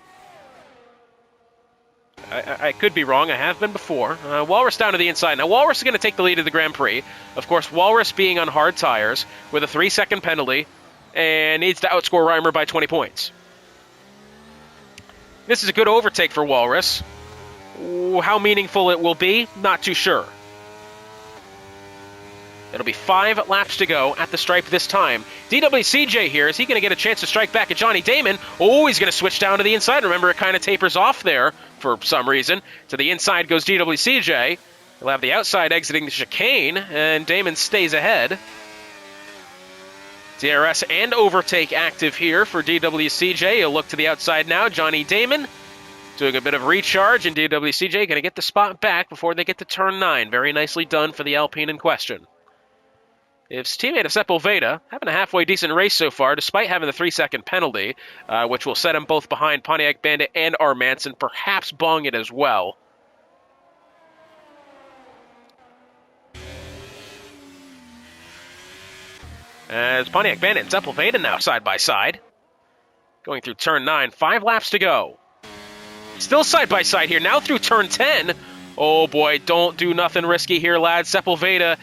I could be wrong. I have been before. Walrus down to the inside. Now, Walrus is going to take the lead of the Grand Prix. Of course, Walrus being on hard tires with a 3-second penalty and needs to outscore Reimer by 20 points. This is a good overtake for Walrus. How meaningful it will be, not too sure. It'll be 5 laps to go at the stripe this time. DWCJ here, is he going to get a chance to strike back at Johnny Damon? Oh, he's going to switch down to the inside. Remember, it kind of tapers off there for some reason. To the inside goes DWCJ. He'll have the outside exiting the chicane, and Damon stays ahead. DRS and overtake active here for DWCJ. He'll look to the outside now. Johnny Damon doing a bit of recharge, and DWCJ going to get the spot back before they get to turn 9. Very nicely done for the Alpine in question. His teammate of Sepulveda having a halfway decent race so far, despite having the 3-second penalty, which will set him both behind Pontiac Bandit and R. Manson, perhaps bong it as well. As Pontiac Bandit and Sepulveda now side by side. Going through turn 9, 5 laps to go. Still side by side here, now through turn 10. Oh boy, don't do nothing risky here, lads. Sepulveda,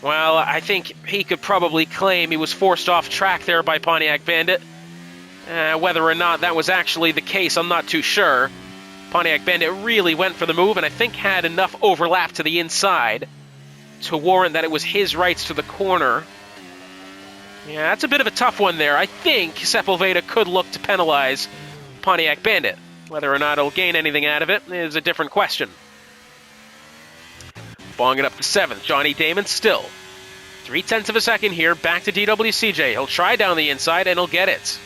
well, I think he could probably claim he was forced off track there by Pontiac Bandit. Whether or not that was actually the case, I'm not too sure. Pontiac Bandit really went for the move and I think had enough overlap to the inside to warrant that it was his rights to the corner. Yeah, that's a bit of a tough one there. I think Sepulveda could look to penalize Pontiac Bandit. Whether or not he'll gain anything out of it is a different question. Bonging up to 7th. Johnny Damon still 0.3 of a second here. Back to DWCJ. He'll try down the inside and he'll get it.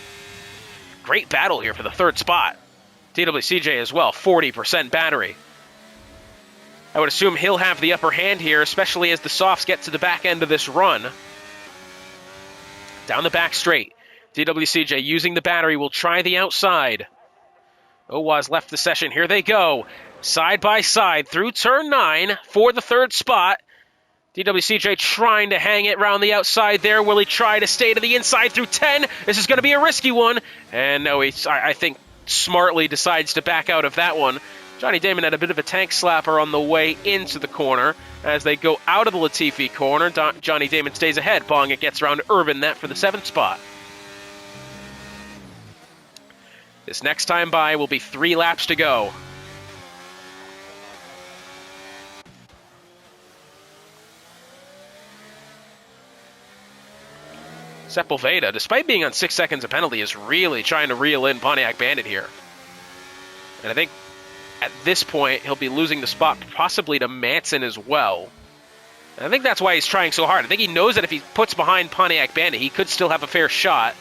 Great battle here for the 3rd spot. DWCJ as well, 40% battery. I would assume he'll have the upper hand here, especially as the softs get to the back end of this run. Down the back straight. DWCJ using the battery will try the outside. Owaz left the session. Here they go. Side by side through turn 9 for the 3rd spot. DWCJ trying to hang it around the outside there. Will he try to stay to the inside through 10? This is going to be a risky one. And no, I think smartly decides to back out of that one. Johnny Damon had a bit of a tank slapper on the way into the corner. As they go out of the Latifi corner, Johnny Damon stays ahead. Bong, it gets around Urban, that for the 7th spot. This next time by will be 3 laps to go. Sepulveda, despite being on 6 seconds of penalty, is really trying to reel in Pontiac Bandit here. And I think at this point, he'll be losing the spot possibly to Manson as well. And I think that's why he's trying so hard. I think he knows that if he puts behind Pontiac Bandit, he could still have a fair shot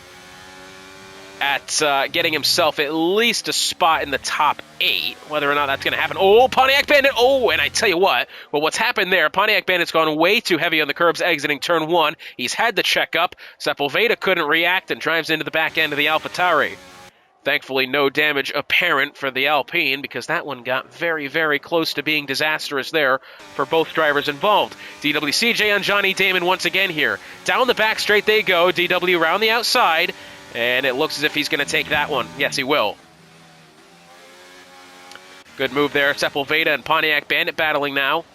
at getting himself at least a spot in the top 8. Whether or not that's going to happen. Oh, Pontiac Bandit! Oh, and I tell you what. Well, what's happened there, Pontiac Bandit's gone way too heavy on the curbs exiting turn 1. He's had to check up. Sepulveda couldn't react and drives into the back end of the AlphaTauri. Thankfully, no damage apparent for the Alpine because that one got very, very close to being disastrous there for both drivers involved. DWCJ on Johnny Damon once again here. Down the back straight they go. DW around the outside. And it looks as if he's going to take that one. Yes, he will. Good move there. Sepulveda and Pontiac Bandit battling now.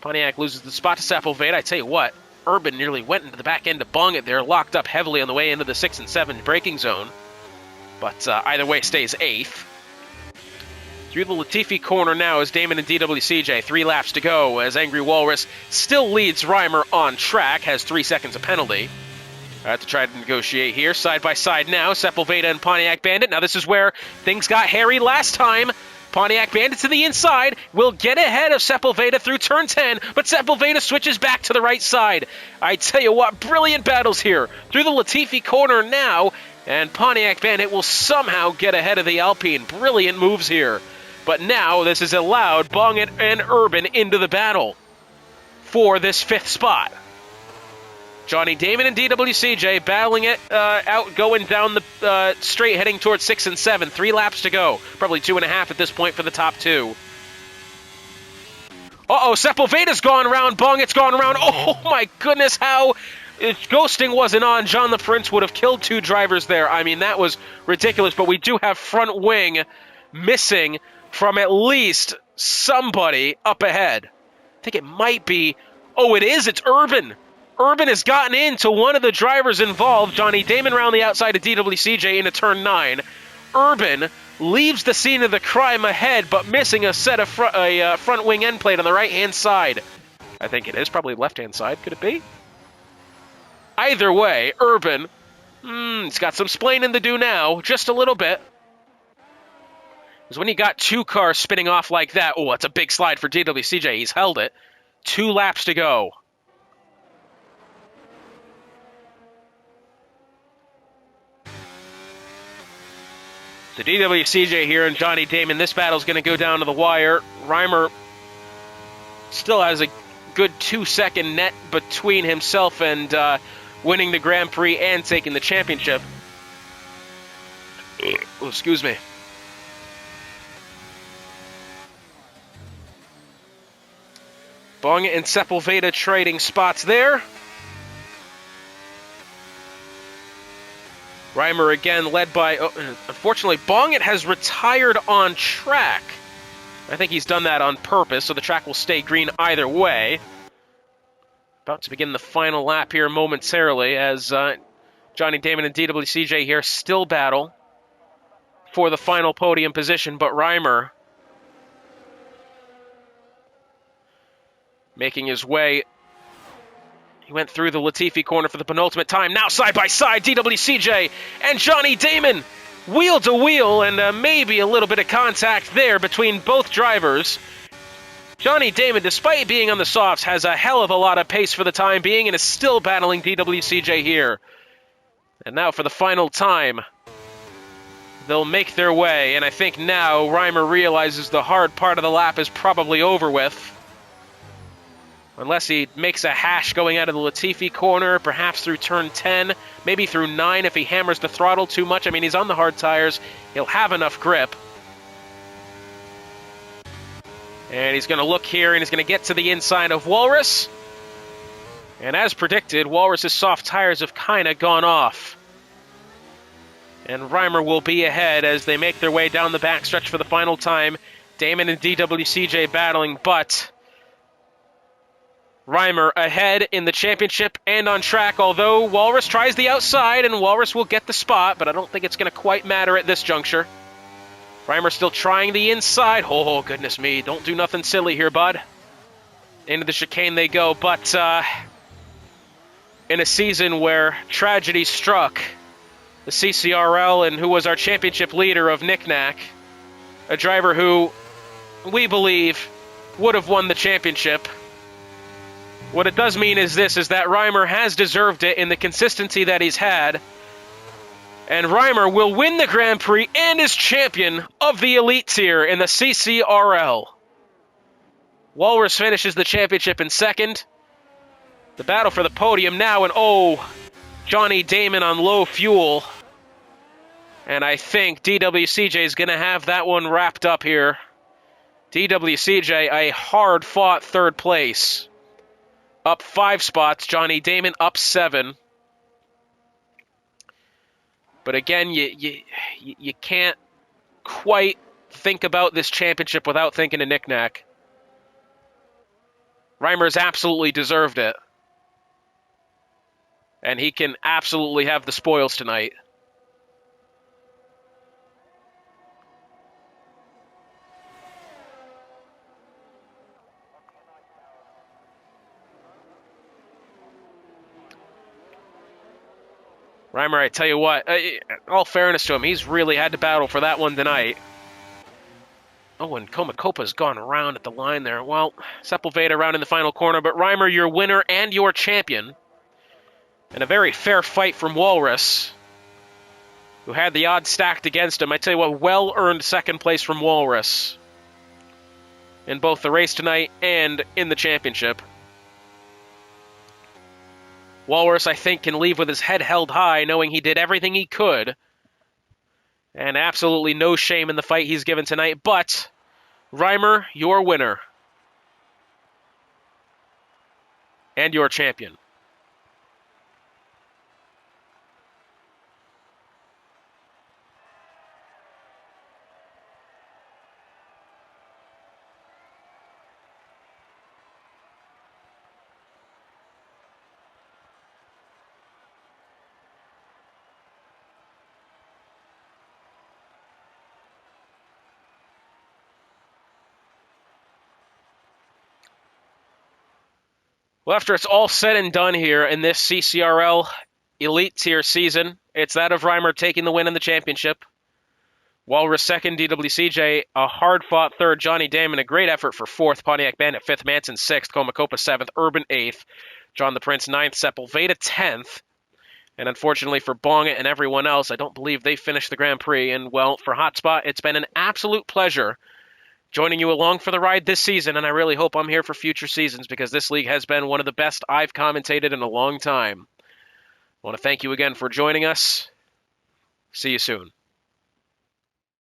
Pontiac loses the spot to Sepulveda. I tell you what, Urban nearly went into the back end to bung it there, locked up heavily on the way into the 6 and 7 braking zone. But either way, stays 8th. Through the Latifi corner now is Damon and DWCJ. 3 laps to go as Angry Walrus still leads Reimer on track, has 3 seconds of penalty. I have to try to negotiate here. Side by side now, Sepulveda and Pontiac Bandit. Now this is where things got hairy last time. Pontiac Bandit to the inside, will get ahead of Sepulveda through turn 10, but Sepulveda switches back to the right side. I tell you what, brilliant battles here. Through the Latifi corner now, and Pontiac Bandit will somehow get ahead of the Alpine. Brilliant moves here. But now this has allowed Bong and Urban into the battle for this 5th spot. Johnny Damon and DWCJ battling it out, going down the straight, heading towards 6 and 7. 3 laps to go. Probably 2.5 at this point for the top 2. Uh-oh, Sepulveda's gone around. Bong, it's gone around. Oh, my goodness, how... If ghosting wasn't on, John the Prince would have killed 2 drivers there. I mean, that was ridiculous, but we do have front wing missing from at least somebody up ahead. I think it might be... Oh, it is. It's Urban. Urban has gotten into one of the drivers involved. Johnny Damon around the outside of DWCJ into turn 9. Urban leaves the scene of the crime ahead, but missing a set of front wing end plate on the right-hand side. I think it is. Probably left-hand side. Could it be? Either way, Urban, he's got some splaining to do now. Just a little bit. Because when you got 2 cars spinning off like that, oh, that's a big slide for DWCJ. He's held it. 2 laps to go. So DWCJ here and Johnny Damon, this battle's going to go down to the wire. Reimer still has a good 2-second net between himself and winning the Grand Prix and taking the championship. Oh, excuse me. Bong and Sepulveda trading spots there. Reimer again led by... Oh, unfortunately, Bongit has retired on track. I think he's done that on purpose, so the track will stay green either way. About to begin the final lap here momentarily as Johnny Damon and DWCJ here still battle for the final podium position, but Reimer making his way. He went through the Latifi corner for the penultimate time. Now side by side, DWCJ and Johnny Damon, wheel to wheel, and maybe a little bit of contact there between both drivers. Johnny Damon, despite being on the softs, has a hell of a lot of pace for the time being and is still battling DWCJ here. And now for the final time, they'll make their way, and I think now Reimer realizes the hard part of the lap is probably over with. Unless he makes a hash going out of the Latifi corner, perhaps through turn 10, maybe through 9 if he hammers the throttle too much. I mean, he's on the hard tires. He'll have enough grip. And he's going to look here, and he's going to get to the inside of Walrus. And as predicted, Walrus's soft tires have kind of gone off. And Reimer will be ahead as they make their way down the backstretch for the final time. Damon and DWCJ battling, but Reimer ahead in the championship and on track, although Walrus tries the outside, and Walrus will get the spot, but I don't think it's going to quite matter at this juncture. Reimer still trying the inside. Oh, goodness me. Don't do nothing silly here, bud. Into the chicane they go, but in a season where tragedy struck the CCRL and who was our championship leader of Knick-Knack, a driver who we believe would have won the championship. What it does mean is this, is that Reimer has deserved it in the consistency that he's had. And Reimer will win the Grand Prix and is champion of the Elite Tier in the CCRL. Walrus finishes the championship in second. The battle for the podium now, and oh, Johnny Damon on low fuel. And I think DWCJ is going to have that one wrapped up here. DWCJ, a hard-fought third place. Up 5 spots. Johnny Damon up 7. But again, you can't quite think about this championship without thinking of knick-knack. Reimer's absolutely deserved it. And he can absolutely have the spoils tonight. Reimer, I tell you what, all fairness to him, he's really had to battle for that one tonight. Oh, and Komakopa's gone around at the line there. Well, Sepulveda around in the final corner, but Reimer, your winner and your champion. And a very fair fight from Walrus, who had the odds stacked against him. I tell you what, well-earned second place from Walrus in both the race tonight and in the championship. Walrus, I think, can leave with his head held high, knowing he did everything he could. And absolutely no shame in the fight he's given tonight. But, Reimer, your winner. And your champion. Well, after it's all said and done here in this CCRL Elite Tier season, it's that of Reimer taking the win in the championship. Walrus second, DWCJ, a hard-fought third, Johnny Damon, a great effort for fourth, Pontiac Bandit fifth, Manson sixth, Komakopa seventh, Urban eighth, John the Prince ninth, Sepulveda 10th. And unfortunately for Bong and everyone else, I don't believe they finished the Grand Prix. And, well, for Hotspot, it's been an absolute pleasure joining you along for the ride this season, and I really hope I'm here for future seasons because this league has been one of the best I've commentated in a long time. I want to thank you again for joining us. See you soon.